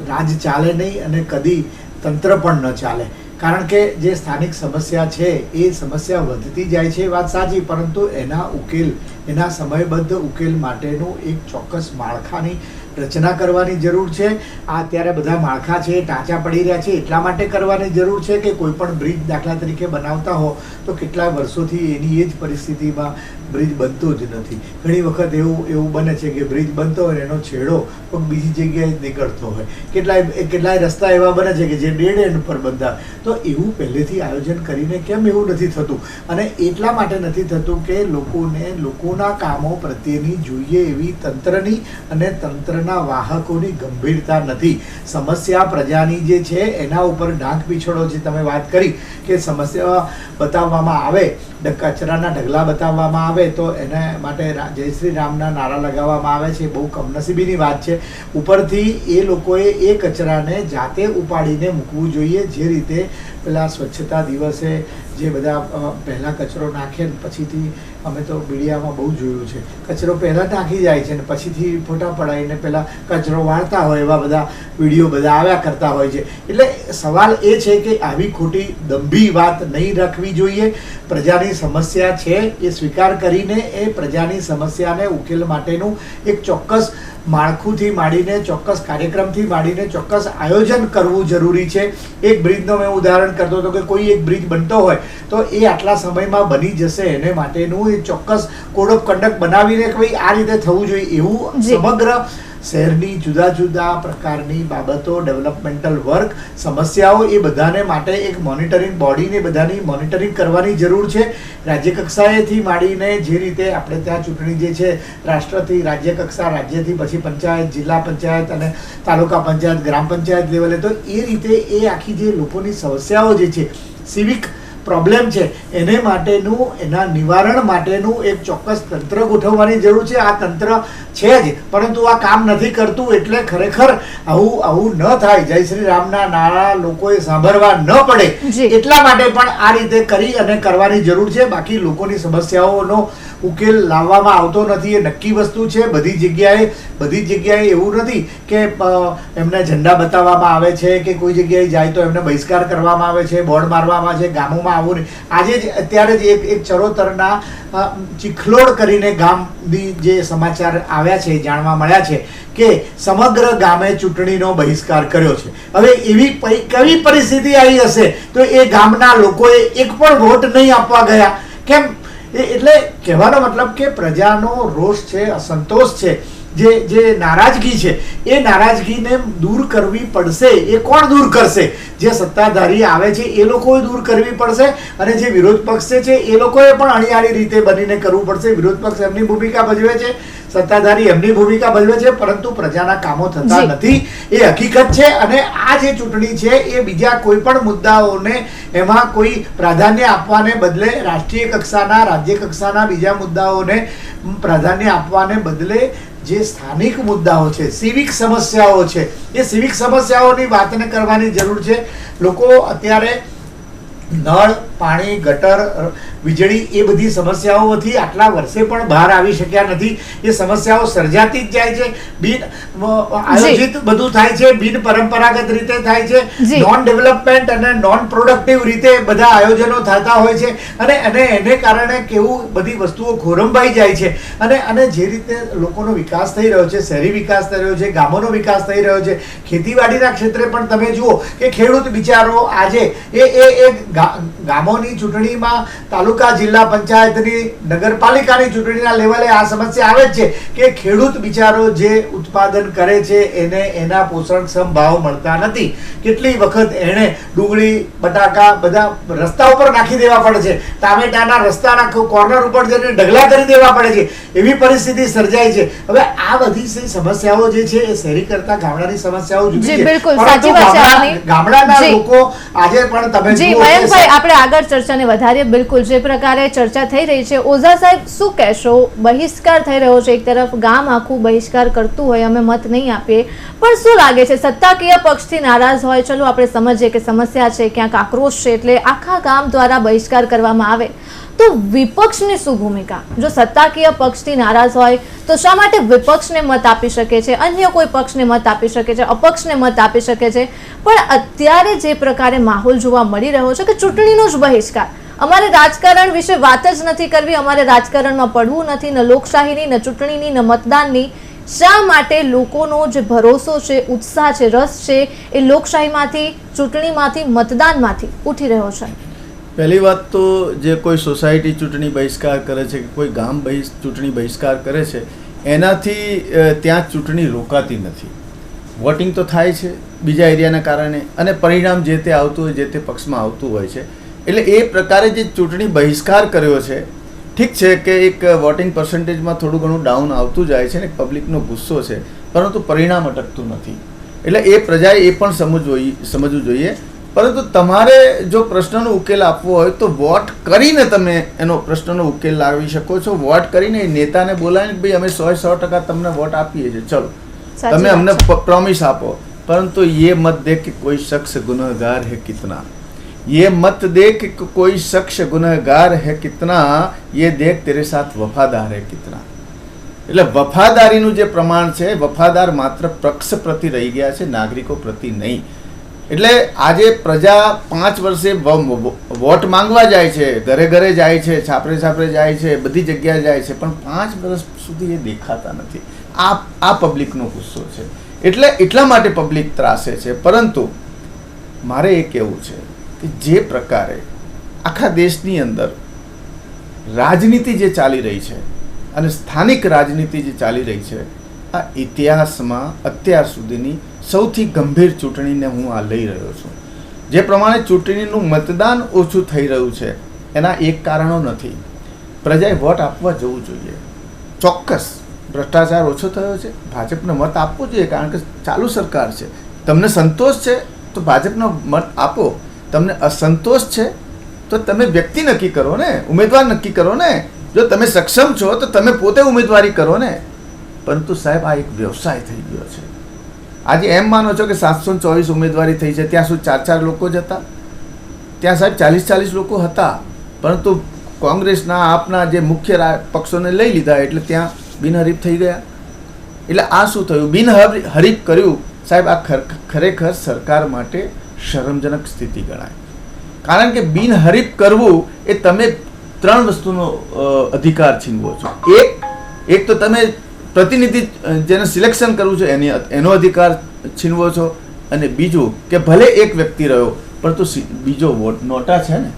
રાજ ચાલે નહીં અને કદી તંત્ર પણ ન ચાલે. કારણ કે જે સ્થાનિક સમસ્યા છે એ સમસ્યા વધતી જાય છે, વાત સાચી, પરંતુ એના ઉકેલ, એના સમયબદ્ધ ઉકેલ માટેનું એક ચોક્કસ માળખાની રચના કરવાની જરૂર છે. આ અત્યારે બધા માળખા છે ટાંચા પડી રહ્યા છે, એટલા માટે કરવાની જરૂર છે કે કોઈ પણ બ્રિજ દાખલા તરીકે બનાવતા હો તો કેટલાય વર્ષોથી એની એ જ પરિસ્થિતિમાં બ્રિજ બનતો જ નથી. ઘણી વખત એવું બને છે કે બ્રિજ બનતો હોય એનો છેડો પણ બીજી જગ્યાએ જ નીકળતો હોય. કેટલાય રસ્તા એવા બને છે કે જે ડેડ એન્ડ પર બનતા. તો એવું પહેલેથી આયોજન કરીને કેમ એવું નથી થતું? અને એટલા માટે નથી થતું કે લોકોના કામો પ્રત્યેની જોઈએ એવી તંત્રની અને તંત્રના વાહકોની ગંભીરતા નથી. સમસ્યા પ્રજાની જે છે એના ઉપર ઢાંક પીછોડો, જે તમે વાત કરી કે સમસ્યા બતાવવામાં આવે, કચરાના ઢગલા બતાવવામાં આવે તો એને માટે જય શ્રી રામના નારા લગાવવામાં આવે છે. બહુ કમનસીબીની વાત છે. ઉપરથી એ લોકોએ એ કચરાને જાતે ઉપાડીને મૂકવું જોઈએ, જે રીતે પેલા સ્વચ્છતા દિવસે જે બધા પહેલાં કચરો નાખે ને પછીથી, અમે તો મીડિયામાં બહુ જોયું છે, કચરો પહેલાં નાખી જાય છે ને પછીથી ફોટા પડાવીને પહેલાં કચરો વાળતા હોય, એવા બધા વિડીયો બધા આવ્યા કરતા હોય છે. એટલે સવાલ એ છે કે આવી ખોટી દંભી વાત નહીં રાખવી જોઈએ. પ્રજાની સમસ્યા છે એ સ્વીકાર કરીને એ પ્રજાની સમસ્યાને ઉકેલ માટેનું એક ચોક્કસ માળખુંથી માંડીને, ચોક્કસ કાર્યક્રમથી માંડીને ચોક્કસ આયોજન કરવું જરૂરી છે. એક બ્રિજનો મેં ઉદાહરણ કરતો હતો કે કોઈ એક બ્રિજ બનતો હોય તો એ આટલા સમયમાં બની જશે, એને માટેનું એક ચોક્કસ કોડ ઓફ કન્ડક્ટ બનાવીને કે ભાઈ આ રીતે થવું જોઈએ, એવું સમગ્ર શહેરની જુદા જુદા પ્રકારની બાબતો, ડેવલપમેન્ટલ વર્ક, સમસ્યાઓ, એ બધાને માટે એક મોનિટરિંગ બોડીને બધાની મોનિટરિંગ કરવાની જરૂર છે. રાજ્ય કક્ષાએથી માંડીને જે રીતે આપણે ત્યાં ચૂંટણી જે છે રાષ્ટ્રથી રાજ્ય કક્ષા, રાજ્યથી પછી પંચાયત, જિલ્લા પંચાયત અને તાલુકા પંચાયત, ગ્રામ પંચાયત લેવલે, તો એ રીતે એ આખી જે લોકોની સમસ્યાઓ જે છે, સિવિક પ્રોબ્લેમ છે, એને માટેનું, એના નિવારણ માટેનું એક ચોક્કસ તંત્ર ગોઠવવાની જરૂર છે. આ તંત્ર છે જ, પરંતુ આ કામ નથી કરતું. એટલે ખરેખર આવું ન થાય, જય શ્રી રામના નારા લોકોએ સાંભળવા ન પડે, એટલા માટે પણ આ રીતે કરી અને કરવાની જરૂર છે. બાકી લોકોની સમસ્યાઓનો ઉકેલ લાવવામાં આવતો નથી, એ નક્કી વસ્તુ છે. બધી જગ્યાએ એવું નથી કે એમને ઝંડા બતાવવામાં આવે છે કે કોઈ જગ્યાએ જાય તો એમને બહિષ્કાર કરવામાં આવે છે, બોર્ડ મારવામાં આવે છે, ગામોમાં કરવામાં આવું નહીં. આજે જ અત્યારે જ એક ચરોતરના ચીખલોડ કરીને ગામની જે સમાચાર આવ્યા છે, જાણવા મળ્યા છે કે સમગ્ર ગામે ચૂંટણીનો બહિષ્કાર કર્યો છે. હવે એવી કેવી પરિસ્થિતિ આવી હશે તો એ ગામના લોકોએ એક પણ વોટ નહીં આપવા ગયા કેમ? એટલે કહેવાનો મતલબ કે પ્રજાનો રોષ છે, અસંતોષ છે, જે નારાજગી છે એ નારાજગીને દૂર કરવી પડશે. એ કોણ દૂર કરશે? જે સત્તાધારી આવે છે એ લોકોએ દૂર કરવી પડશે અને જે વિરોધ પક્ષ છે એ લોકોએ પણ અણિયાળી રીતે બનીને કરવું પડશે. વિરોધ પક્ષ એમની ભૂમિકા ભજવે છે, સત્તાધારી એમની ભૂમિકા ભજવે છે, પરંતુ પ્રજાના કામો થતા નથી એ હકીકત છે. અને આ જે ચૂંટણી છે એ બીજા કોઈ પણ મુદ્દાઓને એમાં કોઈ પ્રાધાન્ય આપવાને બદલે, રાષ્ટ્રીય કક્ષાના, રાજ્ય કક્ષાના બીજા મુદ્દાઓને પ્રાધાન્ય આપવાને બદલે જે સ્થાનિક મુદ્દાઓ છે, સિવિક સમસ્યાઓ છે, એ સિવિક સમસ્યાઓની વાતને કરવાની જરૂર છે. લોકો અત્યારે નળ, પાણી, ગટર, વીજળી એ બધી સમસ્યાઓથી આટલા વર્ષે પણ બહાર આવી શક્યા નથી. એ સમસ્યાઓ સર્જાતી જ જાય છે. બિન આયોજિત બધું થાય છે, બિન પરંપરાગત રીતે થાય છે, નોન ડેવલપમેન્ટ અને નોન પ્રોડક્ટિવ રીતે બધા આયોજનો થતા હોય છે અને એને કારણે કેવું બધી વસ્તુઓ ખોરંભાઈ જાય છે. અને જે રીતે લોકોનો વિકાસ થઈ રહ્યો છે, શહેરી વિકાસ થઈ રહ્યો છે, ગામોનો વિકાસ થઈ રહ્યો છે, ખેતીવાડીના ક્ષેત્રે પણ તમે જુઓ કે ખેડૂત બિચારો આજે એ ગામોની ચૂંટણીમાં, તાલુકા, જિલ્લા પંચાયતની, નગરપાલિકાની ચૂંટણીના લેવલે આ સમસ્યા આવે જ છે કે ખેડૂત બિચારો જે ઉત્પાદન કરે છે એને એના પોષણક્ષમ ભાવ મળતા નથી. કેટલી વખત એને ડુંગળી, બટાકા બધા રસ્તા ઉપર નાખી દેવા પડે છે, ટામેટાના રસ્તાના કોર્નર ઉપર જઈને ઢગલા કરી દેવા પડે છે. એવી પરિસ્થિતિ સર્જાય છે. હવે આ બધી સમસ્યાઓ જે છે એ શહેરી કરતા ગામડાની સમસ્યાઓ જુદી છે. ગામડાના લોકો આજે પણ તમે મયંકભાઈ, આપણે આગળ ચર્ચાને વધારીએ. બિલકુલ જે પ્રકારે ચર્ચા થઈ રહી છે, ઓઝા સાહેબ શું કહેશો? બહિષ્કાર થઈ રહ્યો છે, એક તરફ ગામ આખું બહિષ્કાર કરતું હોય, અમે મત નહીં આપીએ, પણ શું લાગે છે સત્તાકીય પક્ષથી નારાજ હોય, ચલો આપણે સમજીએ કે સમસ્યા છે, ક્યાંક આક્રોશ છે, એટલે આખા ગામ દ્વારા બહિષ્કાર કરવામાં આવે તો વિપક્ષની શું ભૂમિકા? જો સત્તાકીય પક્ષથી નારાજ હોય તો શા માટે વિપક્ષને મત આપી શકે છે, અન્ય કોઈ પક્ષને મત આપી શકે છે, અપક્ષને મત આપી શકે છે? પણ અત્યારે જે પ્રકારે માહોલ જોવા મળી રહ્યો છે કે ચૂંટણીનો જ બહિષ્કાર, અમારે રાજકારણ વિશે વાત જ નથી કરવી, અમારે રાજકારણમાં પડવું નથી, ન લોકશાહીની, ન ચૂંટણીની, ન મતદાનની. શા માટે લોકોનો જે ભરોસો છે, ઉત્સાહ છે, રસ છે એ લોકશાહીમાંથી, ચૂંટણીમાંથી, મતદાનમાંથી ઉઠી રહ્યો છે? પહેલી વાત તો જે કોઈ સોસાયટી ચૂંટણી બહિષ્કાર કરે છે કે કોઈ ગામ ચૂંટણી બહિષ્કાર કરે છે એનાથી ત્યાં ચૂંટણી રોકાતી નથી. વોટિંગ તો થાય છે બીજા એરિયાના કારણે અને પરિણામ જે તે આવતું હોય, જે તે પક્ષમાં આવતું હોય છે. એટલે એ પ્રકારે જે ચૂંટણી બહિષ્કાર કર્યો છે, ઠીક છે કે એક વોટિંગ પર્સન્ટેજમાં થોડું ઘણું ડાઉન આવતું જાય છે ને, પબ્લિકનો ગુસ્સો છે, પરંતુ પરિણામ અટકતું નથી. એટલે એ પ્રજાએ એ પણ સમજવું જોઈએ. પરંતુ તમારે જો પ્રશ્નનો ઉકેલ આપવો હોય તો વોટ કરીને તમે એનો પ્રશ્નનો ઉકેલ લાવી શકો છો. વોટ કરીને નેતાને બોલાવીને ભાઈ અમે 100% તમને વોટ આપીએ છીએ, ચલો તમે અમને પ્રોમિસ આપો, પરંતુ ये मत दे कि कोई शख्स गुनहगार है कितना, ये मत दे कि कोई शख्स गुनहगार है कितना, ये देख तेरे साथ वफादार है कितना. એટલે વફાદારીનું જે પ્રમાણ છે, વફાદાર માત્ર પક્ષ પ્રતિ રહી ગયા છે, નાગરિકો પ્રતિ નહીં. એટલે આજે પ્રજા 5 વર્ષે વોટ માંગવા જાય છે, ઘરે ઘરે જાય છે, છાપરે જાય છે, બધી જગ્યાએ જાય છે, પણ 5 વર્ષ સુધી એ દેખાતા નથી. આ પબ્લિકનો ગુસ્સો છે. એટલે એટલા માટે પબ્લિક ત્રાસે છે. પરંતુ મારે એ કહેવું છે કે જે પ્રકારે આખા દેશની અંદર રાજનીતિ જે ચાલી રહી છે અને સ્થાનિક રાજનીતિ જે ચાલી રહી છે, આ ઇતિહાસમાં અત્યાર સુધીની સૌથી ગંભીર ચૂંટણીને હું આ લઈ રહ્યો છું. જે પ્રમાણે ચૂંટણીનું મતદાન ઓછું થઈ રહ્યું છે એના એક કારણો નથી. પ્રજાએ વોટ આપવા જવું જોઈએ. ચોક્કસ ભ્રષ્ટાચાર ઓછો થયો છે, ભાજપને મત આપવો જોઈએ, કારણ કે ચાલુ સરકાર છે. તમને સંતોષ છે તો ભાજપનો મત આપો, તમને અસંતોષ છે તો તમે વ્યક્તિ નક્કી કરો ને, ઉમેદવાર નક્કી કરો ને. જો તમે સક્ષમ છો તો તમે પોતે ઉમેદવારી કરો ને. પરંતુ સાહેબ આ એક વ્યવસાય થઈ ગયો છે. આજે એમ માનો છો કે 724 ઉમેદવારી થઈ છે, ત્યાં સુધી 4 લોકો જ હતા, ત્યાં સાહેબ 40 લોકો હતા, પરંતુ કોંગ્રેસના, આપના જે મુખ્ય પક્ષોને લઈ લીધા એટલે ત્યાં બિનહરીફ થઈ ગયા. એટલે આ શું થયું? બિનહરીફ કર્યું સાહેબ. આ ખરેખર સરકાર માટે શરમજનક સ્થિતિ ગણાય. કારણ કે બિનહરીફ કરવું એ તમે 3 વસ્તુનો અધિકાર છીનવો છો. એક તો તમે પ્રતિનિધિ જેને સિલેક્શન કરવું છે એનો અધિકાર છીનવો છો, અને બીજું કે ભલે એક વ્યક્તિ રહ્યો પરંતુ બીજો વોટ નોટા છે ને,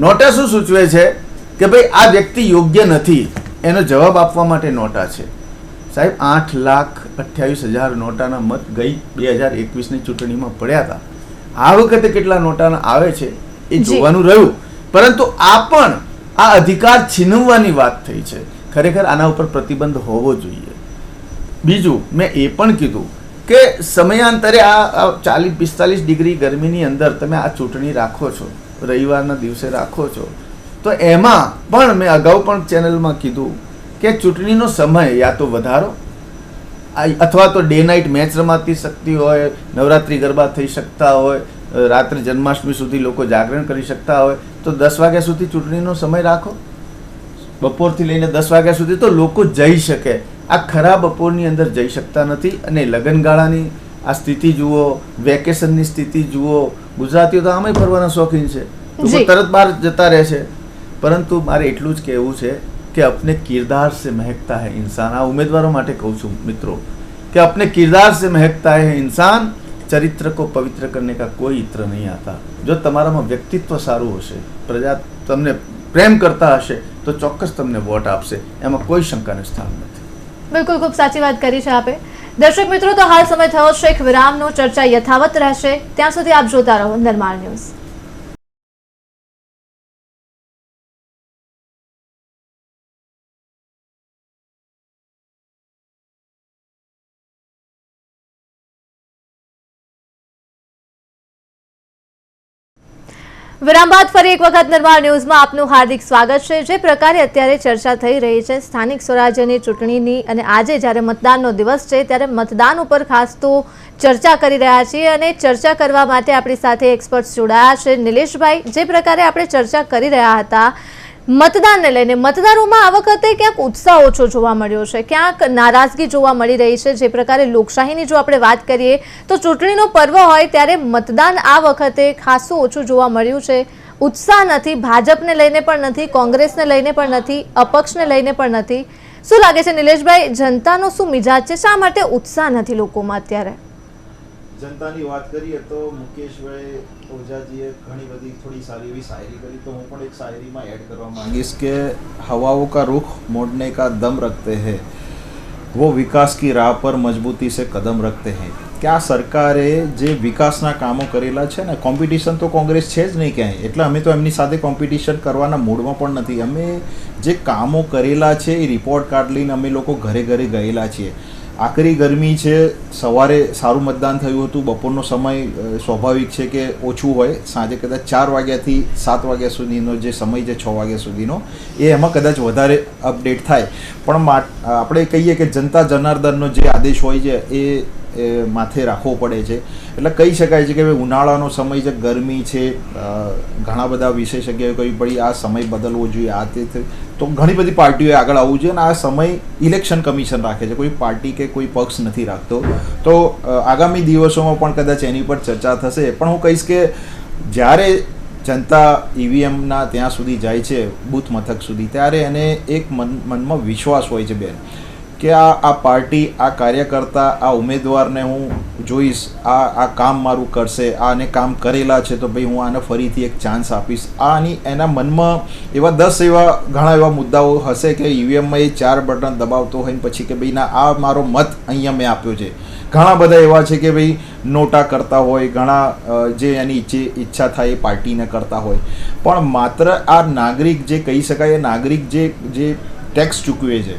નોટા શું સૂચવે છે કે ભાઈ આ વ્યક્તિ યોગ્ય નથી, એનો જવાબ આપવા માટે નોટા છે. સાહેબ 8,28,000 નોટાના મત ગઈ 2021ની ચૂંટણીમાં પડ્યા હતા. આ વખતે કેટલા નોટાના આવે છે એ જોવાનું રહ્યું, પરંતુ આ પણ આ અધિકાર છીનવવાની વાત થઈ છે. ખરેખર આના ઉપર પ્રતિબંધ હોવો જોઈએ. બીજું મેં એ પણ કીધું કે સમયાંતરે આ 40-45 ડિગ્રી ગરમીની અંદર તમે આ ચૂંટણી રાખો છો, રવિવારના દિવસે રાખો છો, તો એમાં પણ મેં અગાઉ પણ ચેનલમાં કીધું કે ચૂંટણીનો સમય યા તો વધારો, અથવા તો ડે નાઇટ મેચ રમાતી શકતી હોય, નવરાત્રિ ગરબા થઈ શકતા હોય, રાત્રે જન્માષ્ટમી સુધી લોકો જાગરણ કરી શકતા હોય, તો 10 વાગ્યા સુધી ચૂંટણીનો સમય રાખો. બપોરથી લઈને 10 વાગ્યા સુધી તો લોકો જઈ શકે. આ ખરા બપોરની અંદર જઈ શકતા નથી. અને લગ્નગાળાની આ સ્થિતિ જુઓ, વેકેશનની સ્થિતિ જુઓ. ગુજરાતીઓ તો આમાંય ફરવાના શોખીન છે, લોકો તરત બહાર જતા રહે છે. પરંતુ મારે એટલું જ કહેવું છે કે अपने किरदार से महकता है इंसान. આ ઉમેદવારો માટે કહું છું મિત્રો કે अपने किरदार से महकता है इंसान, चरित्र को पवित्र करने का कोई इत्र नहीं आता. જો તમારામાં વ્યક્તિત્વ સારું હશે, પ્રજા તમને પ્રેમ કરતા હશે તો ચોક્કસ તમને વોટ આપશે, એમાં કોઈ શંકાને સ્થાન નથી. બિલકુલ, ખૂબ સાચી વાત કરી છે આપે. દર્શક મિત્રો, તો હાલ સમય થયો છે એક વિરામનો. ચર્ચા યથાવત રહેશે, ત્યાં સુધી આપ જોતા રહો નિર્માણ ન્યૂઝ. વિરામ બાદ ફરી એક વખત નિર્માણ ન્યૂઝમાં આપનું હાર્દિક સ્વાગત છે. જે પ્રકારે અત્યારે ચર્ચા થઈ રહી છે સ્થાનિક સ્વરાજ્યની ચૂંટણીની, અને આજે જ્યારે મતદાનનો દિવસ છે ત્યારે મતદાન ઉપર ખાસ તો ચર્ચા કરી રહ્યા છીએ, અને ચર્ચા કરવા માટે આપણી સાથે એક્સપર્ટ્સ જોડાયા છે. નિલેશભાઈ, જે પ્રકારે આપણે ચર્ચા કરી રહ્યા હતા મતદાનને લઈને, મતદારોમાં આ વખતે ક્યાંક ઉત્સાહ ઓછો જોવા મળ્યો છે, ક્યાંક નારાજગી જોવા મળી રહી છે. જે પ્રકારે લોકશાહીની જો આપણે વાત કરીએ તો ચૂંટણીનો પર્વ હોય ત્યારે મતદાન આ વખતે ખાસું ઓછું જોવા મળ્યું છે. ઉત્સાહ નથી, ભાજપને લઈને પણ નથી, કોંગ્રેસને લઈને પણ નથી, અપક્ષને લઈને પણ નથી. શું લાગે છે નિલેશભાઈ, જનતાનો શું મિજાજ છે? શા માટે ઉત્સાહ નથી લોકોમાં અત્યારે? જનતાની વાત કરીએ તો મુકેશભાઈ ઓઝાજીએ ઘણી બધી થોડી સારી એવી શાયરી કરી, તો હું પણ એક શાયરીમાં એડ કરવા માંગીશ કે હવાओं का रुख मोड़ने का दम रखते हैं, वो विकास की राह पर मजबूती से कदम रखते हैं. કે આ સરકારે જે વિકાસના કામો કરેલા છે ને, કોમ્પિટિશન તો કોંગ્રેસ છે જ નહીં ક્યાંય, એટલે અમે તો એમની સાથે કોમ્પિટિશન કરવાના મૂડમાં પણ નથી. અમે જે કામો કરેલા છે એ રિપોર્ટ કાર્ડ લઈને અમે લોકો ઘરે ઘરે ગયેલા છીએ. આકરી ગરમી છે, સવારે સારું મતદાન થયું હતું, બપોરનો સમય સ્વાભાવિક છે કે ઓછું હોય, સાંજે કદાચ 4 વાગ્યાથી 7 વાગ્યા સુધીનો જે સમય છે 6 વાગ્યા સુધીનો, એ એમાં કદાચ વધારે અપડેટ થાય. પણ આપણે કહીએ કે જનતા જનાર્દનનો જે આદેશ હોય છે એ માથે રાખવો પડે છે. એટલે કહી શકાય છે કે ઉનાળાનો સમય છે, ગરમી છે, ઘણા બધા વિશેષ જગ્યાએ કહી પડી આ સમય બદલવો જોઈએ, આ તે, તો ઘણી બધી પાર્ટીઓએ આગળ આવવું જોઈએ. અને આ સમય ઇલેક્શન કમિશન રાખે છે, કોઈ પાર્ટી કે કોઈ પક્ષ નથી રાખતો. તો આગામી દિવસોમાં પણ કદાચ એની પર ચર્ચા થશે. પણ હું કહીશ કે જ્યારે જનતા ઈવીએમના ત્યાં સુધી જાય છે, બૂથ મથક સુધી, ત્યારે એને એક મનમાં વિશ્વાસ હોય છે બેન કે આ પાર્ટી, આ કાર્યકર્તા, આ ઉમેદવારને હું જોઈશ, આ કામ મારું કરશે, આને કામ કરેલા છે તો ભાઈ હું આને ફરીથી એક ચાન્સ આપીશ. એના મનમાં એવા 10 એવા ઘણા એવા મુદ્દાઓ હશે કે ઈવીએમમાં એ 4 બટન દબાવતો હોય પછી કે ભાઈ ના, આ મારો મત અહીંયા મેં આપ્યો છે. ઘણા બધા એવા છે કે ભાઈ નોટા કરતા હોય, ઘણા જે એની ઈચ્છા થાય એ પાર્ટીને કરતા હોય. પણ માત્ર આ નાગરિક જે કહી શકાય, એ નાગરિક જે ટેક્સ ચૂકવે છે,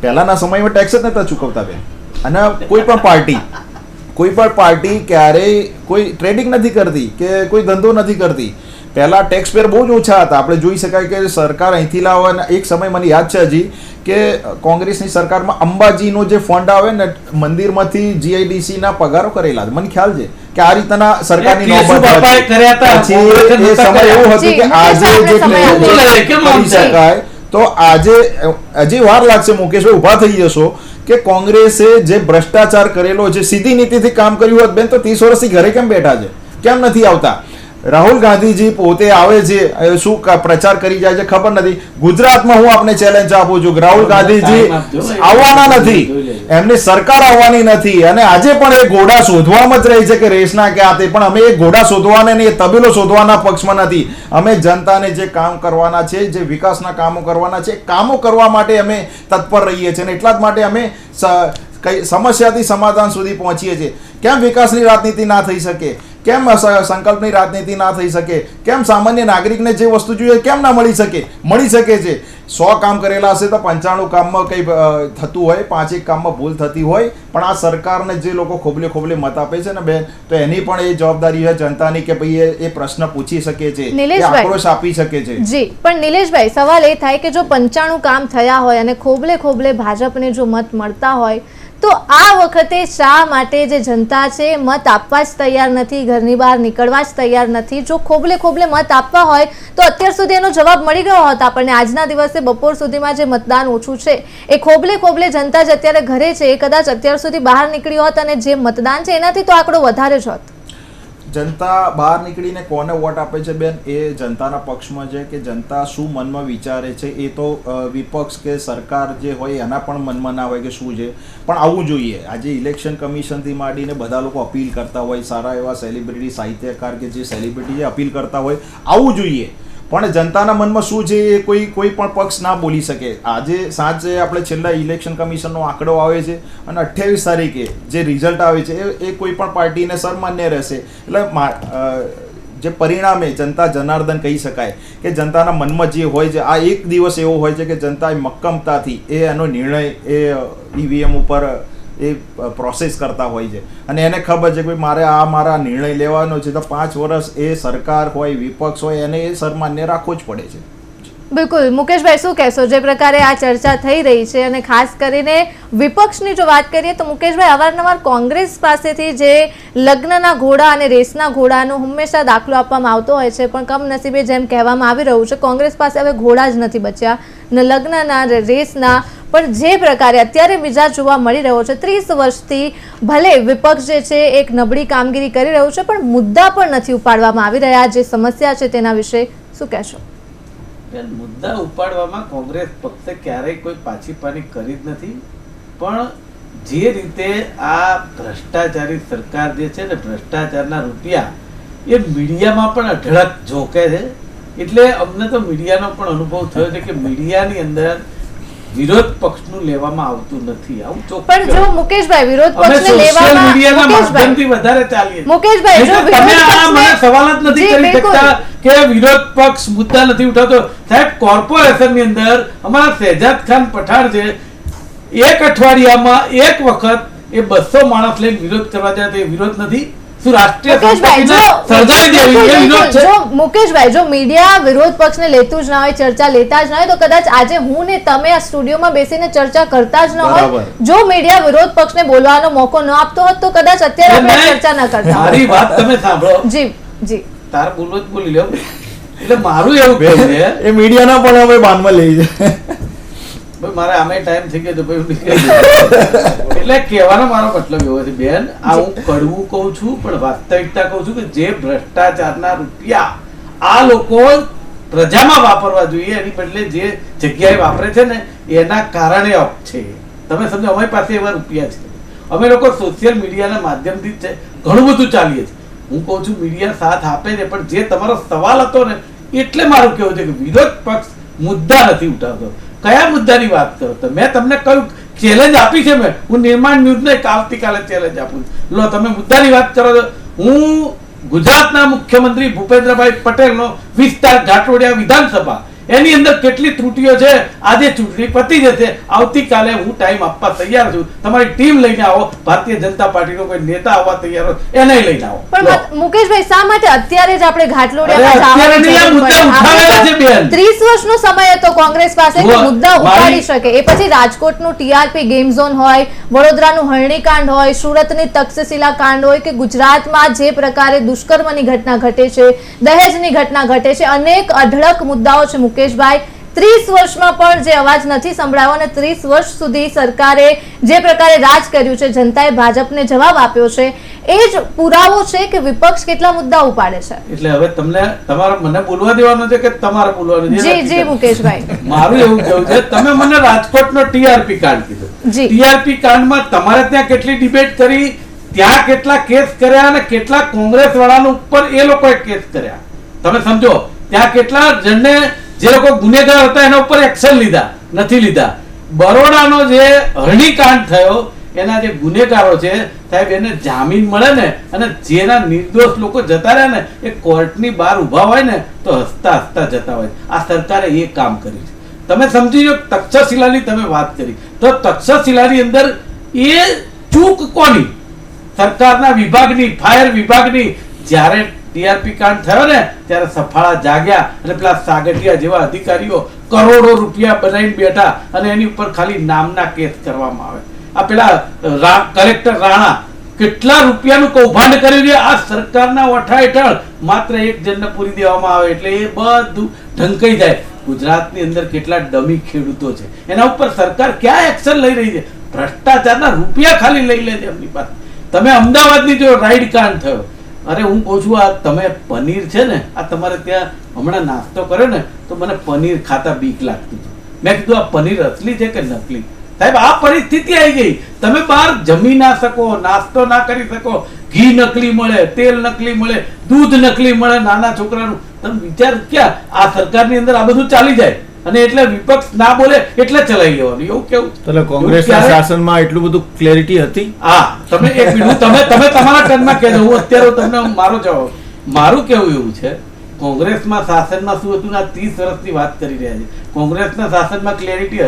પહેલાના સમયમાં ટેક્સ જ નહોતા ચૂકવતા બેન. અને કોઈ પણ પાર્ટી ક્યારેય કોઈ ટ્રેડિંગ નથી કરતી કે કોઈ ધંધો નથી કરતી. પહેલાં ટેક્સ પેર બહુ જ ઓછા હતા. આપણે જોઈ શકાય કે સરકાર અહીંથી લાવવાના, એક સમય મને યાદ છે હજી કે કોંગ્રેસની સરકારમાં અંબાજીનો જે ફંડ આવે ને, મંદિરમાંથી GIDCના પગારો કરેલા, મને ખ્યાલ છે કે આ રીતના સરકારની નોબત પછી એ સમય એવો હતો કે આજે જે કરી શકાય. તો આજે હજી વાર લાગશે મુકેશભાઈ, ઊભા થઈ જશો કે કોંગ્રેસે જે ભ્રષ્ટાચાર કરેલો છે, સીધી નીતિથી કામ કર્યું હોત બેન તો 30 વર્ષથી ઘરે કેમ બેઠા છે, કેમ નથી આવતા? રાહુલ ગાંધીજી પોતે આવે છે શું પ્રચાર કરી જાય છે ખબર નથી. ગુજરાતમાં હું આપને ચેલેન્જ આપું છું કે રાહુલ ગાંધીજી આવવાના નથી, એમની સરકાર આવવાની નથી, અને આજે પણ એ ઘોડા શોધવામાં જ રહી છે કે રેસના ક્યાં તે, પણ અમે એ ઘોડા શોધવાને નહીં, એ તબેલો શોધવાના પક્ષમાં નથી. અમે જનતાને જે કામ કરવાના છે, જે વિકાસના કામો કરવાના છે, કામો કરવા માટે અમે તત્પર રહીએ છીએ, અને એટલા જ માટે અમે સમસ્યાથી સમાધાન સુધી પહોંચીએ છીએ. કેમ વિકાસની રાજનીતિ ના થઈ શકે? કેમ સંકલ્પની રાજનીતિ ના થઈ શકે? કેમ સામાન્ય નાગરિકને જે વસ્તુ જોઈએ કેમ ના મળી શકે? મળી શકે છે. 100 કામ કરેલા હશે તો 95 કામમાં કંઈ થતું હોય, 5 કામમાં ભૂલ થતી હોય, પણ આ સરકારને જે લોકો ખોબલે ખોબલે મત આપે છે ને બેન, તો એની પણ એ જવાબદારી છે જનતાની કે ભાઈ એ પ્રશ્ન પૂછી શકે છે, એ આક્રોશ આપી શકે છે. જી, પણ નિલેશભાઈ, સવાલ એ થાય કે જો 95 કામ થયા હોય અને ખોબલે ખોબલે ભાજપને જો મત મળતા હોય, તો આ વખતે શા માટે જે જનતા છે મત આપવા જ તૈયાર નથી, ઘરની બહાર નીકળવા જ તૈયાર નથી? જો ખોબલે ખોબલે મત આપવા હોય તો અત્યાર સુધી એનો જવાબ મળી ગયો હોત આપણને. આજના દિવસે બપોર સુધીમાં જે મતદાન ઓછું છે, એ ખોબલે ખોબલે જનતા જે અત્યારે ઘરે છે એ કદાચ અત્યાર સુધી બહાર નીકળી હોત અને જે મતદાન છે એનાથી તો આંકડો વધારે જ હોત. જનતા બહાર નીકળીને કોને વોટ આપે છે બેન, એ જનતાના પક્ષમાં છે કે જનતા શું મનમાં વિચારે છે એ તો વિપક્ષ કે સરકાર જે હોય એના પણ મનમાં ના હોય કે શું છે, પણ આવવું જોઈએ. આજે ઇલેક્શન કમિશનથી માંડીને બધા લોકો અપીલ કરતા હોય, સારા એવા સેલિબ્રિટી સાહિત્યકાર કે જે સેલિબ્રિટી અપીલ કરતા હોય, આવવું જોઈએ. પણ જનતાના મનમાં શું છે એ કોઈ પણ પક્ષ ના બોલી શકે. આજે સાંજે આપણે છેલ્લા ઇલેક્શન કમિશનનો આંકડો આવે છે અને 28 તારીખે જે રિઝલ્ટ આવે છે એ કોઈ પણ પાર્ટીને સન્માન્ય રહેશે. એટલે જે પરિણામે જનતા જનાર્દન કહી શકાય કે જનતાના મનમાં જે હોય છે, આ એક દિવસ એવો હોય છે કે જનતા મક્કમતાથી એનો નિર્ણય એ ઈવીએમ ઉપર એ પ્રોસેસ કરતા હોય છે, અને એને ખબર છે કે મારે આ મારા નિર્ણય લેવાનો છે, તો 5 વર્ષ એ સરકાર હોય વિપક્ષ હોય એને એ સન્માન્ય રાખવો જ પડે છે. બિલકુલ. મુકેશભાઈ, શું કહેશો? જે પ્રકારે આ ચર્ચા થઈ રહી છે અને ખાસ કરીને વિપક્ષની જો વાત કરીએ તો મુકેશભાઈ, અવારનવાર કોંગ્રેસ પાસેથી જે લગ્નના ઘોડા અને રેસના ઘોડાનો હંમેશા દાખલો આપવામાં આવતો હોય છે, પણ કમનસીબે જેમ કહેવામાં આવી રહ્યું છે, કોંગ્રેસ પાસે હવે ઘોડા જ નથી બચ્યા, ન લગ્નના રેસના. પણ જે પ્રકારે અત્યારે મિજાજ જોવા મળી રહ્યો છે, 30 વર્ષથી ભલે વિપક્ષ જે છે એક નબળી કામગીરી કરી રહ્યું છે, પણ મુદ્દા પણ નથી ઉપાડવામાં આવી રહ્યા. જે સમસ્યા છે તેના વિશે શું કહેશો? મુદ્દા ઉપાડવામાં કોંગ્રેસ પક્ષે ક્યારેય કોઈ પાછીપાની કરી જ નથી, પણ જે રીતે આ ભ્રષ્ટાચારી સરકાર જે છે ને, ભ્રષ્ટાચારના રૂપિયા એ મીડિયામાં પણ અઢળક ઝોકે છે. એટલે અમને તો મીડિયાનો પણ અનુભવ થયો છે કે મીડિયાની અંદર વિરોધ પક્ષનું લેવામાં આવતું નથી. આવું ચોખ્ખું. પણ જો મુકેશભાઈ વિરોધ પક્ષને લેવામાં મીડિયાના માધ્યમથી વધારે ચાલીએ. મુકેશભાઈ, જો તમે આ મને સવાલ જ નથી કરી શકતા કે વિરોધ પક્ષ મુદ્દા નથી ઉઠાવતો. સાહેબ, કોર્પોરેશનની અંદર અમારા શહેજાદ ખાન પઠાણ છે, એક અઠવાડિયામાં એક વખત એ 200 માણસ લઈને વિરોધ કરવા જાય તો એ વિરોધ નથી? મુકેશભાઈ, જો મીડિયા વિરોધ પક્ષને લેતું જ ના હોય, ચર્ચા લેતા જ ના હોય, તો કદાચ આજે હું ને તમે આ સ્ટુડિયોમાં બેસીને ચર્ચા કરતા જ ન હોય. જો મીડિયા વિરોધ પક્ષને બોલવાનો મોકો ન આપતો હોત તો કદાચ અત્યારે આપણે ચર્ચા ન કરતા. મારી વાત તમે સાંભળો. જી જી, તાર બોલવો જ બોલી લો. એટલે મારું એવું કહે છે એ મીડિયાના પણ હવે બાનમાં લઈ છે. મારે આમે ટાઈમ થઈ ગયો તો એટલે કહેવાનો મારો મતલબ એવો છે બેન, આ હું કડવું કહું છું પણ વાસ્તવિકતા કહું છું કે જે ભ્રષ્ટાચારના રૂપિયા આ લોકો પ્રજામાં વાપરવા જોઈએ એની બદલે જે જગ્યાએ વાપરે છે ને એના કારણે છે. તમે સમજો, અમારી પાસે એવા રૂપિયા છે, અમે લોકો સોશિયલ મીડિયાના માધ્યમથી છે ઘણું બધું ચાલીએ છીએ. હું કહું છું મીડિયા સાથ આપે છે, પણ જે તમારો સવાલ હતો ને એટલે મારું કહેવું છે કે વિરોધ પક્ષ મુદ્દા નથી ઉઠાવતો. કયા મુદ્દાની વાત કરો તો મેં તમને કહ્યું ચેલેન્જ આપી છે. મેં હું નિર્માણ ન્યૂઝને આવતીકાલે ચેલેન્જ આપું. લો, તમે મુદ્દાની વાત કરો તો હું ગુજરાતના મુખ્યમંત્રી ભૂપેન્દ્રભાઈ પટેલનો વિસ્તાર ઘાટોડિયા વિધાનસભા, એની અંદર કેટલી ત્રુટીઓ છે. આજે ચૂંટણી પતી જશે, આવતીકાલે હું ટાઈમ આપવા તૈયાર છું. તમારી ટીમ લઈને આવો, ભારતીય જનતા પાર્ટીનો કોઈ નેતા આવવા તૈયાર હોય એને લઈને આવો. પણ મુકેશભાઈ, શા માટે અત્યારે જ આપણે ઘાટલોડિયામાં 30 વર્ષનો સમય હતો કોંગ્રેસ પાસે કે મુદ્દા ઉપાડી શકે? એ પછી રાજકોટનું ટીઆરપી ગેમ ઝોન હોય, વડોદરાનું હરણીકાંડ હોય, સુરતની તક્ષશિલા કાંડ હોય કે ગુજરાતમાં જે પ્રકારે દુષ્કર્મની ઘટના ઘટે છે, દહેજની ઘટના ઘટે છે, અનેક અઢળક મુદ્દાઓ છે મુકેશભાઈ. 30 વર્ષમાં પણ જે અવાજ નથી સંભળાયો અને 30 વર્ષ સુધી સરકારે જે પ્રકારે રાજ કર્યું છે, જનતાએ ભાજપને જવાબ આપ્યો છે, એ જ પુરાવો છે કે વિપક્ષ કેટલા મુદ્દા ઉપાડે છે. એટલે હવે તમારે મને બોલવા દેવાનું છે કે તમારે બોલવાનું છે? જી મુકેશભાઈ, મારું એવું કેવું છે, તમે મને રાજકોટનો ટીઆરપી કાંડ કીધો. ટીઆરપી કાંડમાં તમારે ત્યાં કેટલી ડિબેટ કરી, ત્યાં કેટલા કેસ કર્યા અને કેટલા કોંગ્રેસ વાળાનો ઉપર એ લોકોએ કેસ કર્યા, તમે સમજો. ત્યાં કેટલા જણને જે લોકો ગુનેગાર હતા એના ઉપર એક્શન નથી લીધા. બરોડાનો જે હરણીકાંડ થયો એના જે ગુનેગારો છે સાહેબ, એને જામીન મળે ને અને જેના નિર્દોષ લોકો જતા રહે ને એ કોર્ટની બહાર ઉભા હોય ને તો હસતા હસતા જતા હોય. આ સરકારે એ કામ કર્યું છે. તમે સમજી લો, તક્ષશિલાની તમે વાત કરી તો તક્ષશિલાની અંદર એ ચૂક કોની? સરકારના વિભાગની, ફાયર વિભાગની. જ્યારે ટીઆરપી કાંડ થયો ને ત્યારે સફાળા જાગ્યા અને પેલા સાગઠિયા જેવા અધિકારીઓ કરોડો રૂપિયા બનાવીને બેઠા અને એની ઉપર ખાલી નામના કેસ કરવામાં આવે. આ પેલા કલેક્ટર રાણા કેટલા રૂપિયાનું કૌભાંડ કર્યું છે આ સરકારના ઓઠા હેઠળ માત્ર એક જણને પૂરી દેવામાં આવે એટલે એ બધું ઢંકાઈ જાય. ગુજરાતની અંદર કેટલા ડમી ખેડૂતો છે, એના ઉપર સરકાર ક્યાં એક્શન લઈ રહી છે? ભ્રષ્ટાચારના રૂપિયા ખાલી લઈ લે છે એમની પાસે. તમે અમદાવાદની જો રાઈડ કાંડ થયો, અરે હું કહું છું આ તમે પનીર છે ને, આ તમારે ત્યાં હમણાં નાસ્તો કર્યો ને તો મને પનીર ખાતા બીક લાગતું હતું. મેં કીધું આ પનીર અસલી છે કે નકલી? સાહેબ આ પરિસ્થિતિ આવી ગઈ. તમે બહાર જમી ના શકો, નાસ્તો ના કરી શકો, ઘી નકલી મળે, તેલ નકલી મળે, દૂધ નકલી મળે નાના છોકરાનું. તમે વિચાર ક્યાં આ સરકારની અંદર આ બધું ચાલી જાય અને એટલે વિપક્ષ ના બોલે એટલે ચલાવી લેવાનું, એવું કેવું? એટલે કોંગ્રેસના શાસનમાં એટલું બધું ક્લેરિટી હતી? હા, તમે એક મિનિટ તમે તમારા ટર્નમાં કહેજો, હું અત્યારે તમને મારો જવાબ. મારું કેવું એવું છે, કોંગ્રેસમાં શાસનમાં શું હતું ને 30 વર્ષની વાત કરી રહ્યા છે. કોંગ્રેસના શાસનમાં ક્લેરિટી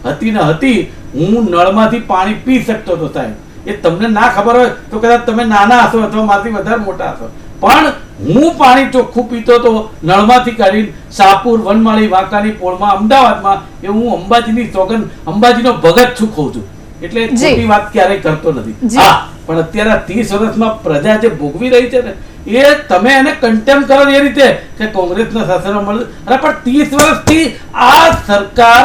હતી ને હતી. હું નળમાંથી પાણી પી શકતો હતો સાહેબ. એ તમને ના ખબર હોય તો કદાચ તમે નાના હશો અથવા મારાથી વધારે મોટા હશો, પણ હું પાણી ચોખ્ખું પીતો હતો નળમાંથી કાઢીને શાહપુર, વનમાળી, વાંકાની પોળમાં, અમદાવાદમાં. એ હું અંબાજીની સોગંદ, અંબાજીનો ભગત છું કહું છું, એટલે ખોટી વાત ક્યારેય કરતો નથી. હા, પણ અત્યારે 30 વર્ષમાં પ્રજા જે ભોગવી રહી છે ને એ તમે એને કન્ટેમ કરો એ રીતે કે કોંગ્રેસના શાસનમાં મળે. અરે પણ 30 વર્ષથી આ સરકાર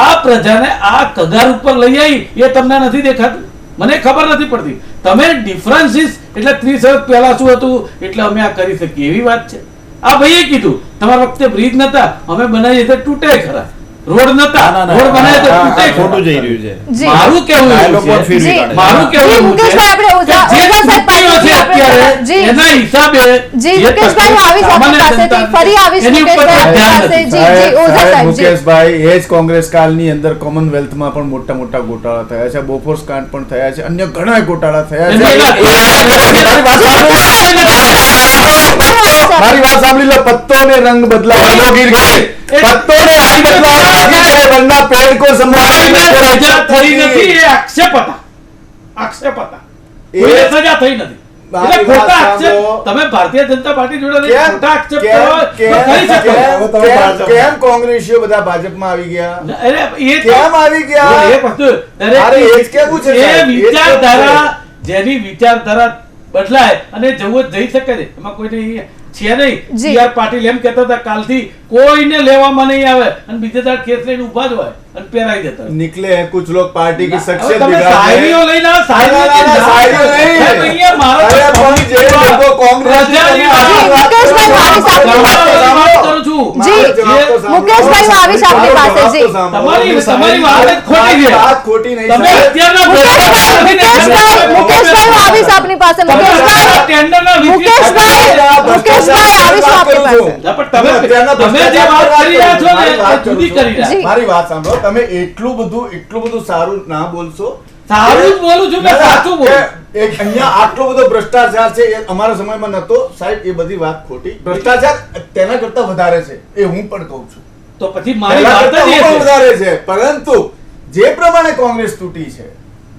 આ પ્રજાને આ કગાર ઉપર લઈ આવી એ તમને નથી દેખાતું? મને ખબર નથી પડતી. તમે ડિફરન્સીસ એટલે 30 વર્ષ પહેલા શું હતું એટલે અમે આ કરી શકીએ એવી વાત છે. આ ભાઈએ કીધું તમારા વખતે બ્રિજ નતા, અમે બનાવીએ તો તૂટે ખરા. રોડ નતા, રોડ બનાવીએ તો તૂટે. ખોટું જઈ રહ્યું છે. મારું કેવું એવું છે, મારું કેવું એવું છે કે જે તૂટ્યો છે અત્યારે એના હિસાબે મુકેશભાઈ, એ જ કોંગ્રેસ કાળની અંદર કોમનવેલ્થમાં પણ મોટા મોટા ગોટાળા થયા છે, બોફોર્સ કાંડ પણ થયા છે, અન્ય ઘણા ગોટાળા થયા છે. મારી વાત સાંભળી લો. પત્તો ને રંગ બદલા ગીર ગયે, પત્તો ને રંગ બદલા વરના પેड़ को સજા થઈ નથી. એ આક્ષેપ હતા. કોઈ સજા થઈ નથી. એટલે ખોટા આક્ષેપ તમે ભારતીય જનતા પાર્ટી જોડે ખોટા આક્ષેપ કરો તો કરી શકો. કેમ કોંગ્રેસીઓ બધા ભાજપમાં આવી ગયા? અરે એ કેમ આવી ગયા? એ વસ્તુ અરે એ જ કેવું છે એ વિચારધારા, જેની વિચારધારા બદલાય અને જવું જઈ શકે છે, એમાં કોઈને છે નહીં. સીઆર પાટીલ એમ કહેતા હતા કાલથી કોઈને લેવામાં નહીં આવે અને બીજે દાડ કેસ લઈને ઉભા જ હોય અને પહેરાઈ જતા निकले हैं कुछ लोग पार्टी की शख्सियत તમે શાયરીઓ લઈને આવો, शायरी नहीं। અહીંયા મારો अरे कौन जे देखो कांग्रेस પ્રજાની વાત કરું છું. મુકેશભાઈ, હું આવીશ આપની પાસે. જી, તમારી વાત જ ખોટી છે. बात खोटी नहीं તમે है। અત્યારના મુકેશભાઈ, હું આવીશ આપની પાસે. મુકેશભાઈ, આવીશ આપની પાસે. તમે જે વાત કરી રહ્યા છો ને એ જુદી કરી રહ્યા. મારી વાત સાંભળો. તમે એટલું બધું સારું ના બોલશો. સારું જ બોલું છું, મેં સાચું બોલું. એક અહીંયા આટલો બધો ભ્રષ્ટાચાર છે એ અમારા સમયમાં નતો સાહેબ. એ બધી વાત ખોટી. ભ્રષ્ટાચાર તેના કરતા વધારે છે એ હું પણ કહું છું. તો પછી મારી પહેલા વાત કરતા જ એ પણ છે. વધારે છે, પરંતુ જે પ્રમાણે કોંગ્રેસ તૂટી છે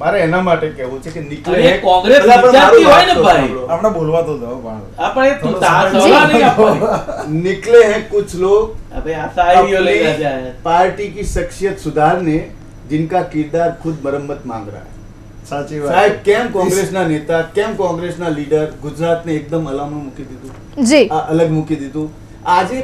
મારે એના માટે કહેવું છે કે નીકળે અરે કોંગ્રેસ પહેલા પણ વિચારતી મારું હોય ને વાત તો ભાઈ. સાંભળો. આપણે બોલવા તો દો પણ. આપણે તું સવાલ નહીં આપવાની. निकले हैं कुछ लोग અબે આ શાયરીઓ લઈ अपनी રહ્યા છે. पार्टी की शख्सियत सुधारने जिनका किरदार खुद मरम्मत मांग रहा है. સાચી વાત. સાહેબ કેમ કોંગ્રેસના નેતા, કેમ કોંગ્રેસના લીડર ગુજરાતને એકદમ અલામનું મૂકી દીધું, જી, આ અલગ મૂકી દીધું. આજે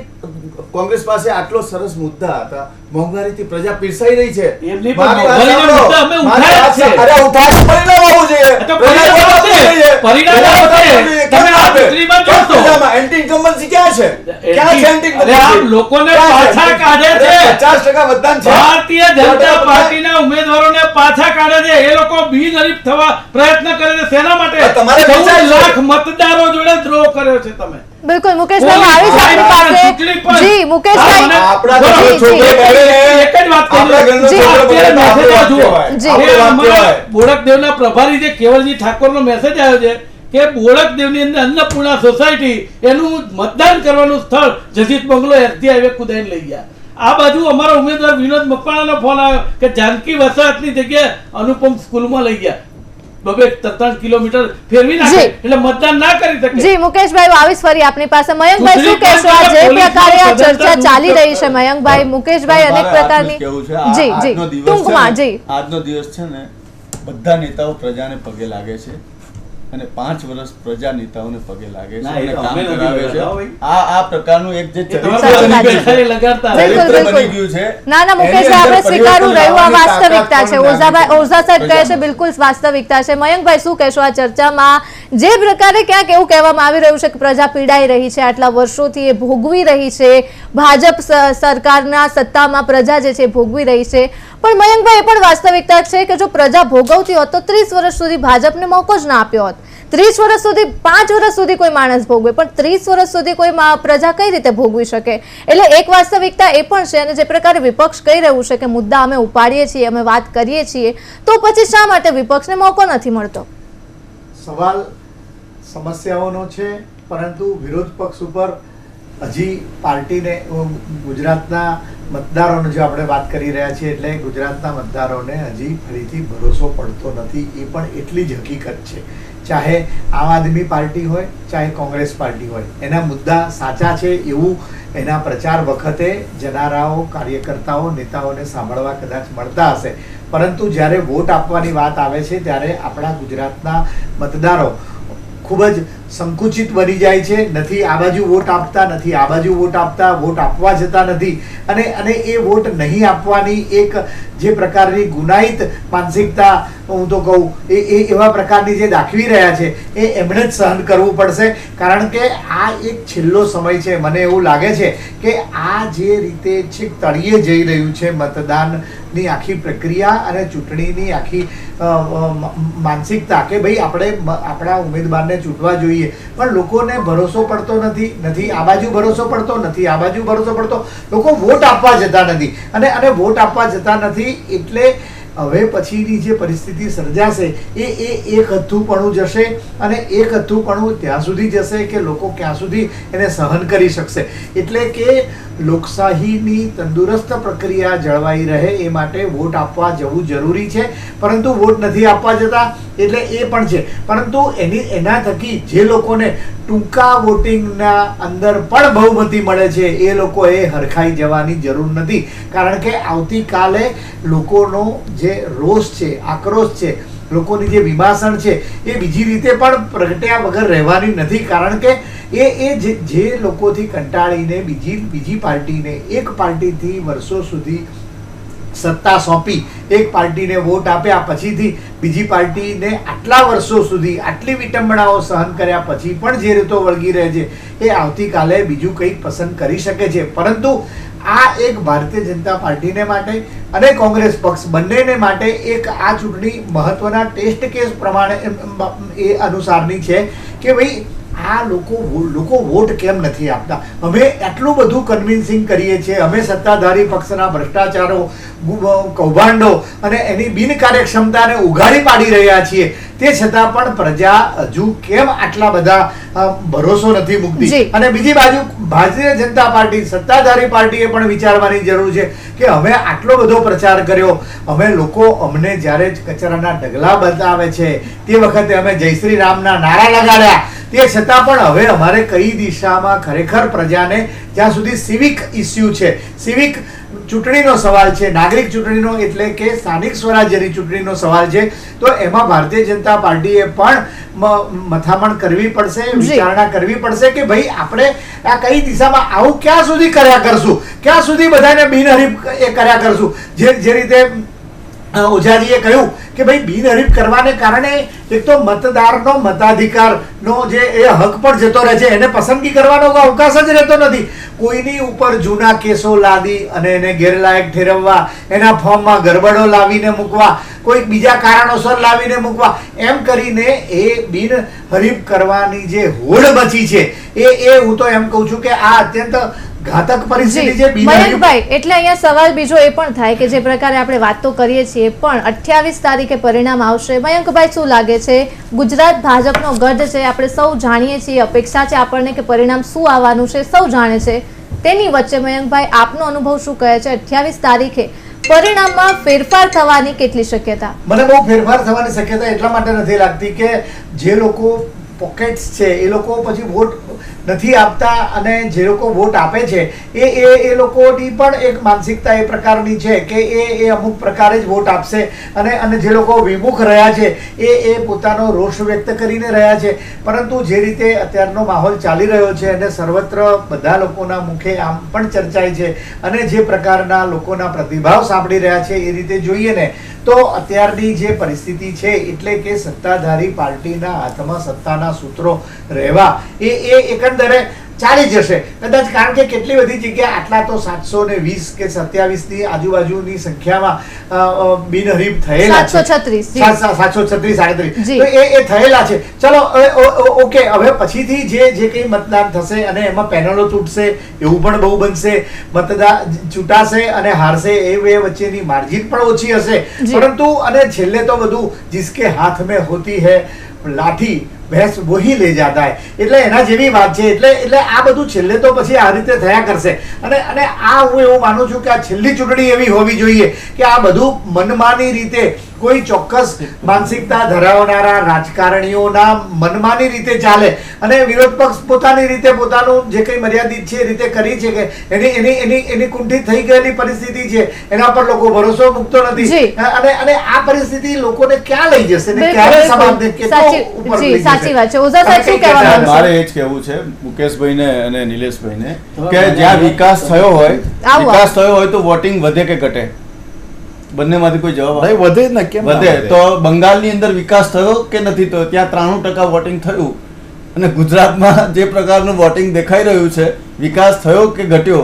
કોંગ્રેસ પાસે આટલો સરસ મુદ્દા હતા, મોંઘવારીથી પ્રજા પીરસાઈ રહી છે. એમની પણ મારી વાત મોંઘવારીના સાંભળો. મુદ્દા અમે મારી ઉઠાવ્યા વાત છે. સાંભળો. અરે ઉઠાવ્યા, પરિણામ આવવું જોઈએ. તો પરિણામ આવશે. પરિણામ આવશે. તમે આ ચૂંટણીમાં જોશો. એન્ટી ઇન્કમ્બન્સી ક્યાં છે? ક્યાં છે એન્ટી અરે આ લોકોને પાછા કાઢે છે. 50% મતદાન છે. ભારતીય જનતા પાર્ટીના ઉમેદવારોને પાછા કાઢે છે. એ લોકો બિનહરીફ થવા પ્રયત્ન કરે છે. શેના માટે? તમારે 14 લાખ મતદારો જોડે દ્રોહ કર્યો છે તમે. બિલકુલ મુકેશભાઈ, હું આવીશ આપની પાસે. જી મુકેશભાઈ, આપણા જી, ઘરનો જી. છોકરો બગડે, એક જ વાત કહું. આપણા ઘરનો જી. છોકરો બગડે તો અત્યારે આપણે મેસેજ વાત જુઓ. જી. કહેવાય. આપણે એ વાત અમારા કહેવાય. બોડકદેવના પ્રભારી જે કેવલજી ઠાકોરનો મેસેજ આવ્યો છે કે બોડકદેવની અંદર અન્નપૂર્ણા સોસાયટી એનું મતદાન કરવાનું સ્થળ જજીત બંગલો એસજી હાઈવે કુદાઈને લઈ ગયા. આ બાજુ અમારા ઉમેદવાર વિનોદ મકવાણાનો ફોન આવ્યો કે જાનકી વસાહતની જગ્યાએ અનુપમ સ્કૂલમાં લઈ ગયા. 2-3 કિલોમીટર ફેરવી નાખે જી. એટલે મતદાન ના કરી શકે. જી મુકેશભાઈ, હું આવીશ ફરી આપની પાસે. મયંકભાઈ, શું કહેશો આ જે પ્રકારે આ ચર્ચા ચાલી રહી છે? મયંકભાઈ, મુકેશભાઈ અનેક પ્રકારની જી જી ટૂંકમાં જી આજનો દિવસ છે ને, બધા નેતાઓ પ્રજાને પગે લાગે છે અને 5 વર્ષ પ્રજા નેતાઓને પગે લાગે છે ના, એ અને તો કામ અમે નથી કરાવે છે. લગાડતા ભાઈ. આ પ્રકારનું એક જે એ ચરિત્ર તમારા સાચી વાત છે. બેઠાએ લગાડતા. બિલકુલ, ચરિત્ર બની બિલકુલ. ગયું છે. ના ના એની મુકેશભાઈ, અંદર આપણે સ્વીકારવું રહ્યું આ પરિવર્તન વાસ્તવિકતા છે. લાવવાની તાકાત ઓઝા સાહેબ કહે છે બિલકુલ વાસ્તવિકતા છે. મયંકભાઈ, શું કહેશો આ ચર્ચામાં જે પ્રકારે ક્યાંક એવું કહેવામાં આવી રહ્યું છે કે પ્રજા પીડાઈ રહી છે, આટલા વર્ષોથી એ ભોગવી રહી છે, ભાજપ સરકારના સત્તામાં પ્રજા જે છે ભોગવી રહી છે, પણ મયંકભાઈ એ પણ વાસ્તવિકતા છે કે જો પ્રજા ભોગવતી હોત તો 30 વર્ષ સુધી ભાજપને મોકો જ ના આપ્યો હોત. 30 વર્ષ સુધી, 5 વર્ષ સુધી કોઈ માણસ ભોગવે, પણ 30 વર્ષ સુધી કોઈ પ્રજા કઈ રીતે ભોગવી શકે? એટલે એક વાસ્તવિકતા એ પણ છે. અને જે પ્રકારે વિપક્ષ કહી રહ્યું છે કે મુદ્દા અમે ઉપાડીએ છીએ, અમે વાત કરીએ છીએ, તો પછી શા માટે વિપક્ષને મોકો નથી મળતો? સવાલ સમસ્યાઓનો છે, પરંતુ વિરોધ પક્ષ ઉપર હજી પાર્ટીને ગુજરાતના મતદારોને જો આપણે વાત કરી રહ્યા છીએ એટલે ગુજરાતના મતદારોને હજી ફરીથી ભરોસો પડતો નથી. એ પણ એટલી જ હકીકત છે. ચાહે આમ આદમી પાર્ટી હોય, ચાહે કોંગ્રેસ પાર્ટી હોય, એના મુદ્દા સાચા છે એવું એના પ્રચાર વખતે જનારાઓ, કાર્યકર્તાઓ, નેતાઓને સાંભળવા કદાચ મળતા હશે, પરંતુ જ્યારે વોટ આપવાની વાત આવે છે ત્યારે આપણા ગુજરાતના મતદારો ખૂબ જ સંકુચિત બની જાય છે. નથી આ બાજુ વોટ આપતા, નથી આ બાજુ વોટ આપતા, વોટ આપવા જતા નથી. અને એ વોટ નહીં આપવાની એક જે પ્રકારની ગુનાહિત માનસિકતા હું તો કહું એ એવા પ્રકારની જે દાખવી રહ્યા છે એ એમણે જ સહન કરવું પડશે. કારણ કે આ એક છેલ્લો સમય છે. મને એવું લાગે છે કે આ જે રીતે છેક તળિયે જઈ રહ્યું છે મતદાનની આખી પ્રક્રિયા અને ચૂંટણીની આખી માનસિકતા કે ભાઈ આપણે આપણા ઉમેદવારને ચૂંટવા જોઈએ, પણ લોકોને ભરોસો પડતો નથી. નથી આ બાજુ ભરોસો પડતો, નથી આ બાજુ ભરોસો પડતો. લોકો વોટ આપવા જતા નથી અને વોટ આપવા જતા નથી. એટલે હવે પછીની જે પરિસ્થિતિ સર્જાશે એ એક હથ્થુપણું જશે અને એક હથ્થુપણું ત્યાં સુધી જશે કે લોકો ક્યાં સુધી એને સહન કરી શકશે. એટલે કે લોકશાહીની તંદુરસ્ત પ્રક્રિયા જળવાઈ રહે એ માટે વોટ આપવા જવું જરૂરી છે, પરંતુ વોટ નથી આપવા જતા એટલે એ પણ છે. પરંતુ એના થકી જે લોકોને ટૂંકા વોટિંગના અંદર પણ બહુમતી મળે છે એ લોકોએ હરખાઈ જવાની જરૂર નથી. કારણ કે આવતીકાલે લોકોનો જે રોષ છે, આક્રોશ છે, લોકોની જે વિમાસણ છે એ બીજી રીતે પણ પ્રગટ્યા વગર રહેવાની નથી. કારણ કે જે લોકોથી કંટાળીને બીજી પાર્ટીને, એક પાર્ટીથી વર્ષો સુધી સત્તા સોંપી, એક પાર્ટીને વોટ આપ્યા પછીથી બીજી પાર્ટીને આટલા વર્ષો સુધી આટલી વિટંબણાઓ સહન કર્યા પછી પણ જે રીતો વળગી રહે છે એ આવતીકાલે બીજું કંઈક પસંદ કરી શકે છે. પરંતુ આ એક ભારતીય જનતા પાર્ટીને માટે અને કોંગ્રેસ પક્ષ બંનેને માટે એક આ ચૂંટણી મહત્વના ટેસ્ટ કેસ પ્રમાણે એ અનુસારની છે કે ભાઈ આ લોકો વોટ કેમ નથી આપતા? અમે આટલું બધું કન્વિન્સિંગ કરીએ છીએ, અમે સત્તાધારી પક્ષના ભ્રષ્ટાચારો, કૌભાંડો અને એની બિનકાર્યક્ષમતાને ઉઘાડી પાડી રહ્યા છીએ, તે છતાં પણ પ્રજા હજુ કેમ આટલા બધા ભરોસો નથી મૂકતી? અને બીજી બાજુ ભારતીય જનતા પાર્ટી, સત્તાધારી પાર્ટીએ પણ વિચારવાની જરૂર છે કે અમે આટલો બધો પ્રચાર કર્યો, અમને જ્યારે કચરાના ઢગલા બતાવે છે તે વખતે અમે જય શ્રી રામના નારા લગાડ્યા, તે છતાં પણ હવે અમારે કઈ દિશામાં ખરેખર પ્રજાને, જ્યાં સુધી સિવિક ઇસ્યુ છે, સિવિક ચૂંટણીનો સવાલ છે, નાગરિક ચૂંટણીનો એટલે કે સ્થાનિક સ્વરાજ્યની ચૂંટણીનો સવાલ છે, તો એમાં ભારતીય જનતા પાર્ટીએ પણ મથામણ કરવી પડશે, વિચારણા કરવી પડશે કે ભાઈ આપણે આ કઈ દિશામાં આવું ક્યાં સુધી કર્યા કરશું, ક્યાં સુધી બધાને બિનહરીફ એ કર્યા કરશું. જે રીતે ઓઝાજીએ કહ્યું કે ભાઈ બિનહરીફ કરવાને કારણે એક તો મતદારનો મતાધિકારનો જે એ હક પણ જતો રહે છે, એને પસંદગી કરવાનો અવકાશ જ રહેતો નથી. કોઈની ઉપર જૂના કેસો લાદી અને એને ગેરલાયક ઠેરવવા, એના ફોર્મમાં ગરબડો લાવીને મૂકવા, કોઈ બીજા કારણોસર લાવીને મૂકવા, એમ કરીને એ બિનહરીફ કરવાની જે હોડ મચી છે એ હું તો એમ કહું છું કે આ અત્યંત ઘાતક પરિસ્થિતિ છે. મયંકભાઈ, એટલે અહીંયા સવાલ બીજો એ પણ થાય કે જે પ્રકારે આપણે વાત તો કરીએ છીએ પણ 28 તારીખે પરિણામ આવશે. મયંકભાઈ, શું લાગે છે? ગુજરાત ભાજપનો ગઢ છે, આપણે સૌ જાણીએ છીએ, અપેક્ષા છે આપણને કે પરિણામ શું આવવાનું છે સૌ જાણે છે. તેની વચ્ચે મયંકભાઈ, આપનો અનુભવ શું કહે છે? 28 તારીખે પરિણામમાં ફેરફાર થવાની કેટલી શક્યતા? મને બહુ ફેરફાર થવાની શક્યતા એટલા માટે નથી લાગતી કે જે લોકો પોકેટ્સ છે એ લોકો પછી વોટ નથી આપતા, અને જે લોકો વોટ આપે છે એ લોકોની પણ એક માનસિકતા એ પ્રકારની છે કે એ અમુક પ્રકારે જ વોટ આપશે, અને જે લોકો વિમુખ રહ્યા છે એ પોતાનો રોષ વ્યક્ત કરીને રહ્યા છે. પરંતુ જે રીતે અત્યારનો માહોલ ચાલી રહ્યો છે અને સર્વત્ર બધા લોકોના મુખે આમ પણ ચર્ચાય છે, અને જે પ્રકારના લોકોના પ્રતિભાવ સાંભળી રહ્યા છે એ રીતે જોઈએ ને તો અત્યારની જે પરિસ્થિતિ છે એટલે કે સત્તાધારી પાર્ટીના હાથમાં સત્તાના સૂત્રો રહેવા એ એકંદરે ચાલી જશે કદાચ. કારણ કે કેટલી બધી જગ્યાએ આટલા તો 720 કે 27 ની આજુબાજુની સંખ્યામાં બિનહરીફ થયેલા છે, 736 તો એ થયેલા છે. ચલો ઓકે, હવે પછીથી જે કઈ મતદાન થશે અને એમાં પેનલો તૂટશે એવું પણ બહુ બનશે, મતદાન ચૂંટાશે અને હારશે એ બે વચ્ચેની માર્જિન પણ ઓછી હશે. પરંતુ અને છેલ્લે તો બધું જિસકે હાથ મેં હોતી હૈ લાઠી ભેંસ વહી લે જાતા હૈ, એટલે એના જેવી વાત છે. એટલે આ બધું છેલ્લે તો પછી આ રીતે થયા કરશે. અને આ હું એવું માનું છું કે આ છેલ્લી ચૂંટણી એવી હોવી જોઈએ કે આ બધું મનમાની રીતે કોઈ ચોક્કસ માનસિકતા ધરાવનારા રાજકારણીઓના મનમાની રીતે ચાલે, અને વિરોધ પક્ષ પોતાની રીતે પોતાનું જે કંઈ મર્યાદિત છે એ રીતે કરી છે કે એની કુંઠિત થઈ ગયેલી પરિસ્થિતિ છે, એના પર લોકો ભરોસો મૂકતો નથી, અને આ પરિસ્થિતિ લોકોને ક્યાં લઈ જશે ને ક્યારે સમાજને કેટલો ઉપર લઈ જશે. સાચી વાત છે. ઓઝા સાહેબ, શું કહેવાનું? મારે એ જ કહેવું છે મુકેશભાઈને અને નિલેશભાઈને કે જ્યાં વિકાસ થયો હોય તો વોટિંગ વધે કે ઘટે? બંનેમાંથી કોઈ જવાબ નહીં, વધે જ ને. કેમ વધે? તો બંગાળની અંદર વિકાસ થયો કે નથી થયો? ત્યાં 93% વોટિંગ થયું, અને ગુજરાતમાં જે પ્રકારનું વોટિંગ દેખાઈ રહ્યું છે, વિકાસ થયો કે ઘટ્યો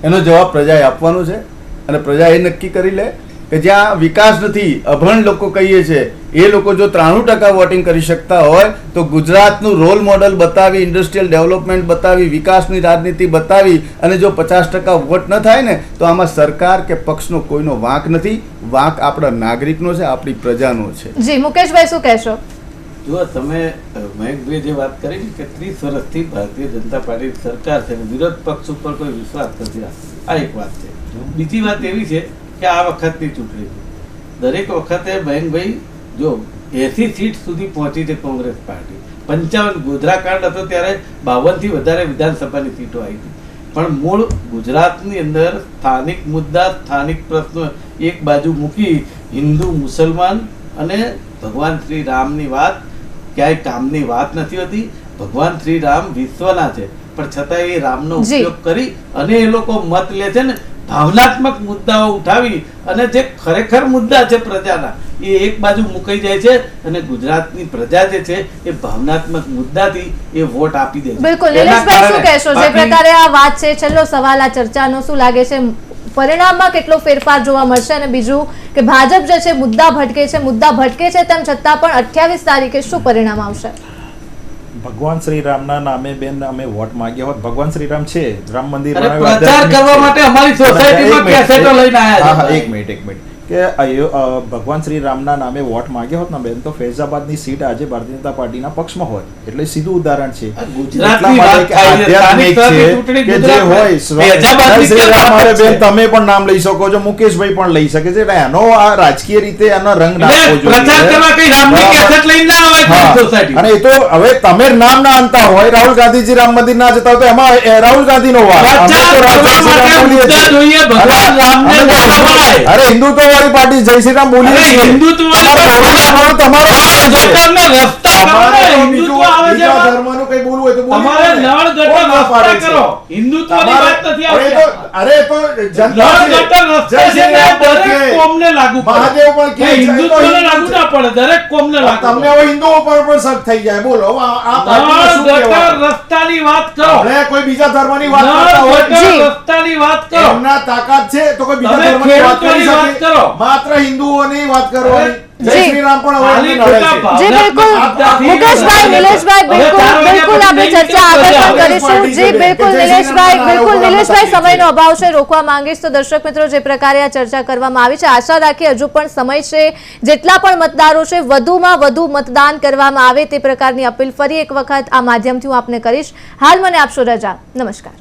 એનો જવાબ પ્રજાએ આપવાનો છે. અને પ્રજા એ નક્કી કરી લે કે જ્યાં વિકાસ નથી, અભણ લોકો કહીએ છે, એ લોકો જો 93% વોટિંગ કરી શકતા હોય તો ગુજરાતનું રોલ મોડલ બતાવી, ઇન્ડસ્ટ્રીયલ ડેવલપમેન્ટ બતાવી, વિકાસની રાજનીતિ બતાવી, અને જો 50% વોટ ન થાય ને તો આમાં સરકાર કે પક્ષનો કોઈનો વાંક નથી, વાંક આપણા નાગરિકનો છે, આપણી પ્રજાનો છે. જી મુકેશભાઈ, શું કહેશો? જો તમે મયંકભાઈ જે વાત કરી કે 30 વર્ષથી ભારતીય જનતા પાર્ટી સરકાર છે, વિરોધ પક્ષ ઉપર કોઈ વિશ્વાસ નથી, આ એક વાત છે. બીજી વાત એવી છે કે આ વખતની ચૂંટણી દરેક વખતે મયંકભાઈ જો 80 સીટ સુધી પહોંચી છે કોંગ્રેસ પાર્ટી, 55 ગોધરાકાંડ હતો ત્યારે 52 થી વધારે વિધાનસભાની સીટો આવી હતી. પણ મૂળ ગુજરાતની અંદર સ્થાનિક મુદ્દા, સ્થાનિક પ્રશ્નો એક બાજુ મૂકી હિન્દુ, મુસલમાન અને ભગવાન શ્રી રામની વાત ક્યાંય કામની વાત નથી હોતી. ભગવાન શ્રી રામ વિશ્વના છે, પણ છતાં એ રામનો ઉપયોગ કરી અને એ લોકો મત લે છે ને, ભાવનાત્મક મુદ્દાઓ ઉઠાવી અને જે ખરેખર મુદ્દા છે પ્રજાના એ એક બાજુ મુકાઈ જાય છે, અને ગુજરાતની પ્રજા જે છે એ ભાવનાત્મક મુદ્દાથી એ વોટ આપી દે છે. બિલકુલ. નિલેશભાઈ, શું કહેશો? જે પ્રકારે આ વાત છે, છેલ્લો સવાલ આ ચર્ચાનો, શું લાગે છે પરિણામમાં કેટલો ફેરફાર જોવા મળશે? અને બીજું કે ભાજપ જે છે મુદ્દા ભટકે છે તેમ છતાં પણ 28 તારીખે શું પરિણામ આવશે? ભગવાન શ્રી રામના નામે બેન અમે વોટ માંગ્યા હોત, ભગવાન શ્રી રામ છે, રામ મંદિર પ્રચાર કરવા માટે અમારી સોસાયટીમાં કેસેટો લઈને આવ્યા છે. એક મિનિટ કે ભગવાન શ્રી રામના નામે વોટ માંગ્યો હોત ને બેન, તો ફૈઝાબાદની સીટ આજે ભારતીય જનતા પાર્ટીના પક્ષમાં હોય. એટલે સીધું ઉદાહરણ છે. ગુજરાતની વાત થાય છે, આધ્યાત્મિક સ્થાનિક છે ચૂંટણી કે જે ગુજરાતમાં. હોય ફૈઝાબાદની શ્રી ક્યાં રામ, વાત અરે બેન છે? તમે પણ નામ લઈ શકો છો, મુકેશભાઈ પણ લઈ શકે છે. એટલે એનો આ રાજકીય રીતે એનો રંગ નાખવો એટલે પ્રચાર કરવા કઈ રામની બરાબર. કેસેટ લઈને ના આવે હા. કોઈ સોસાયટી. અને એ તો હવે તમે નામ ના આનતા હોય, રાહુલ ગાંધીજી રામ મંદિર ના જતા હોય તો એમાં રાહુલ ગાંધી નો વાક. અમે તો પ્રચાર કરવા જય શ્રી રામ માટે બોલીએ મુદ્દા છીએ. જોઈએ, ભગવાન રામને અમે તો મુદ્દા વળાય. અરે હિન્દુત્વ વાળી પાર્ટી જય શ્રી રામ બોલીએ અરે છીએ. હિન્દુત્વવાળી તમારો પાર્ટી તમારો ગટરને રસ્તા કરો ને, તમારે હિન્દુત્વ આવે છે બીજા એમાં. ધર્મનું કંઈ બોલવું હોય તો બોલી તમારે લો ને. નળ ગટર કોણ ના પાડે રસ્તા છે? કરો. હિન્દુત્વની તમારે- વાત નથી અરે આવતી. તો- અરે તો જનતા નળ છે. ગટર રસ્તા જય છે શ્રી ને રામ પણ દરેક કહે. કોમને લાગુ પડે. મહાદેવ પણ કહે. કઈ હિન્દુત્વને હિન્દુ લાગુ છે. ના પડે, દરેક કોમને લાગુ તમને પડે. હવે હિન્દુઓ પર પણ શક થઈ જાય. બોલો હવે આ પાર્ટીમાં નળ શું ગટર કહેવાનું? રસ્તાની વાત કરો. આપણે કોઈ બીજા ધર્મની વાત નળ કરતા હોય જી. ગટર રસ્તાની વાત કરો. એમના તાકાત છે તો કોઈ બીજા તમે ધર્મની વાત કરી ખેડૂતોની વાત શકે. કરો. માત્ર હિન્દુઓની વાત કરવાની. જય જી. શ્રી રામ પણ હવે ખાલી એમને નડે ખોટા છે. જી બિલકુલ ભાવનાત્મક મુકેશભાઈ, નિલેશભાઈ, હવે બિલકુલ 4 વાગ્યા બિલકુલ આપણે પછી ચર્ચા આગળ પણ નહીં કરીશું. કે જી બિલકુલ જય શ્રી નિલેશભાઈ, રામના બિલકુલ નારા નિલેશભાઈ, ઉપર સમયનો અભાવ છે, રોકવા માંગીશ. તો દર્શક મિત્રો, જે પ્રકારે આ ચર્ચા કરવામાં આવી છે, આશા રાખીએ હજુ પણ સમય છે, જેટલા પણ મતદારો છે વધુમાં વધુ મતદાન કરવામાં આવે તે પ્રકારની અપીલ ફરી એક વખત આ માધ્યમથી હું આપને કરીશ. હાલ મને આપશો રજા. નમસ્કાર.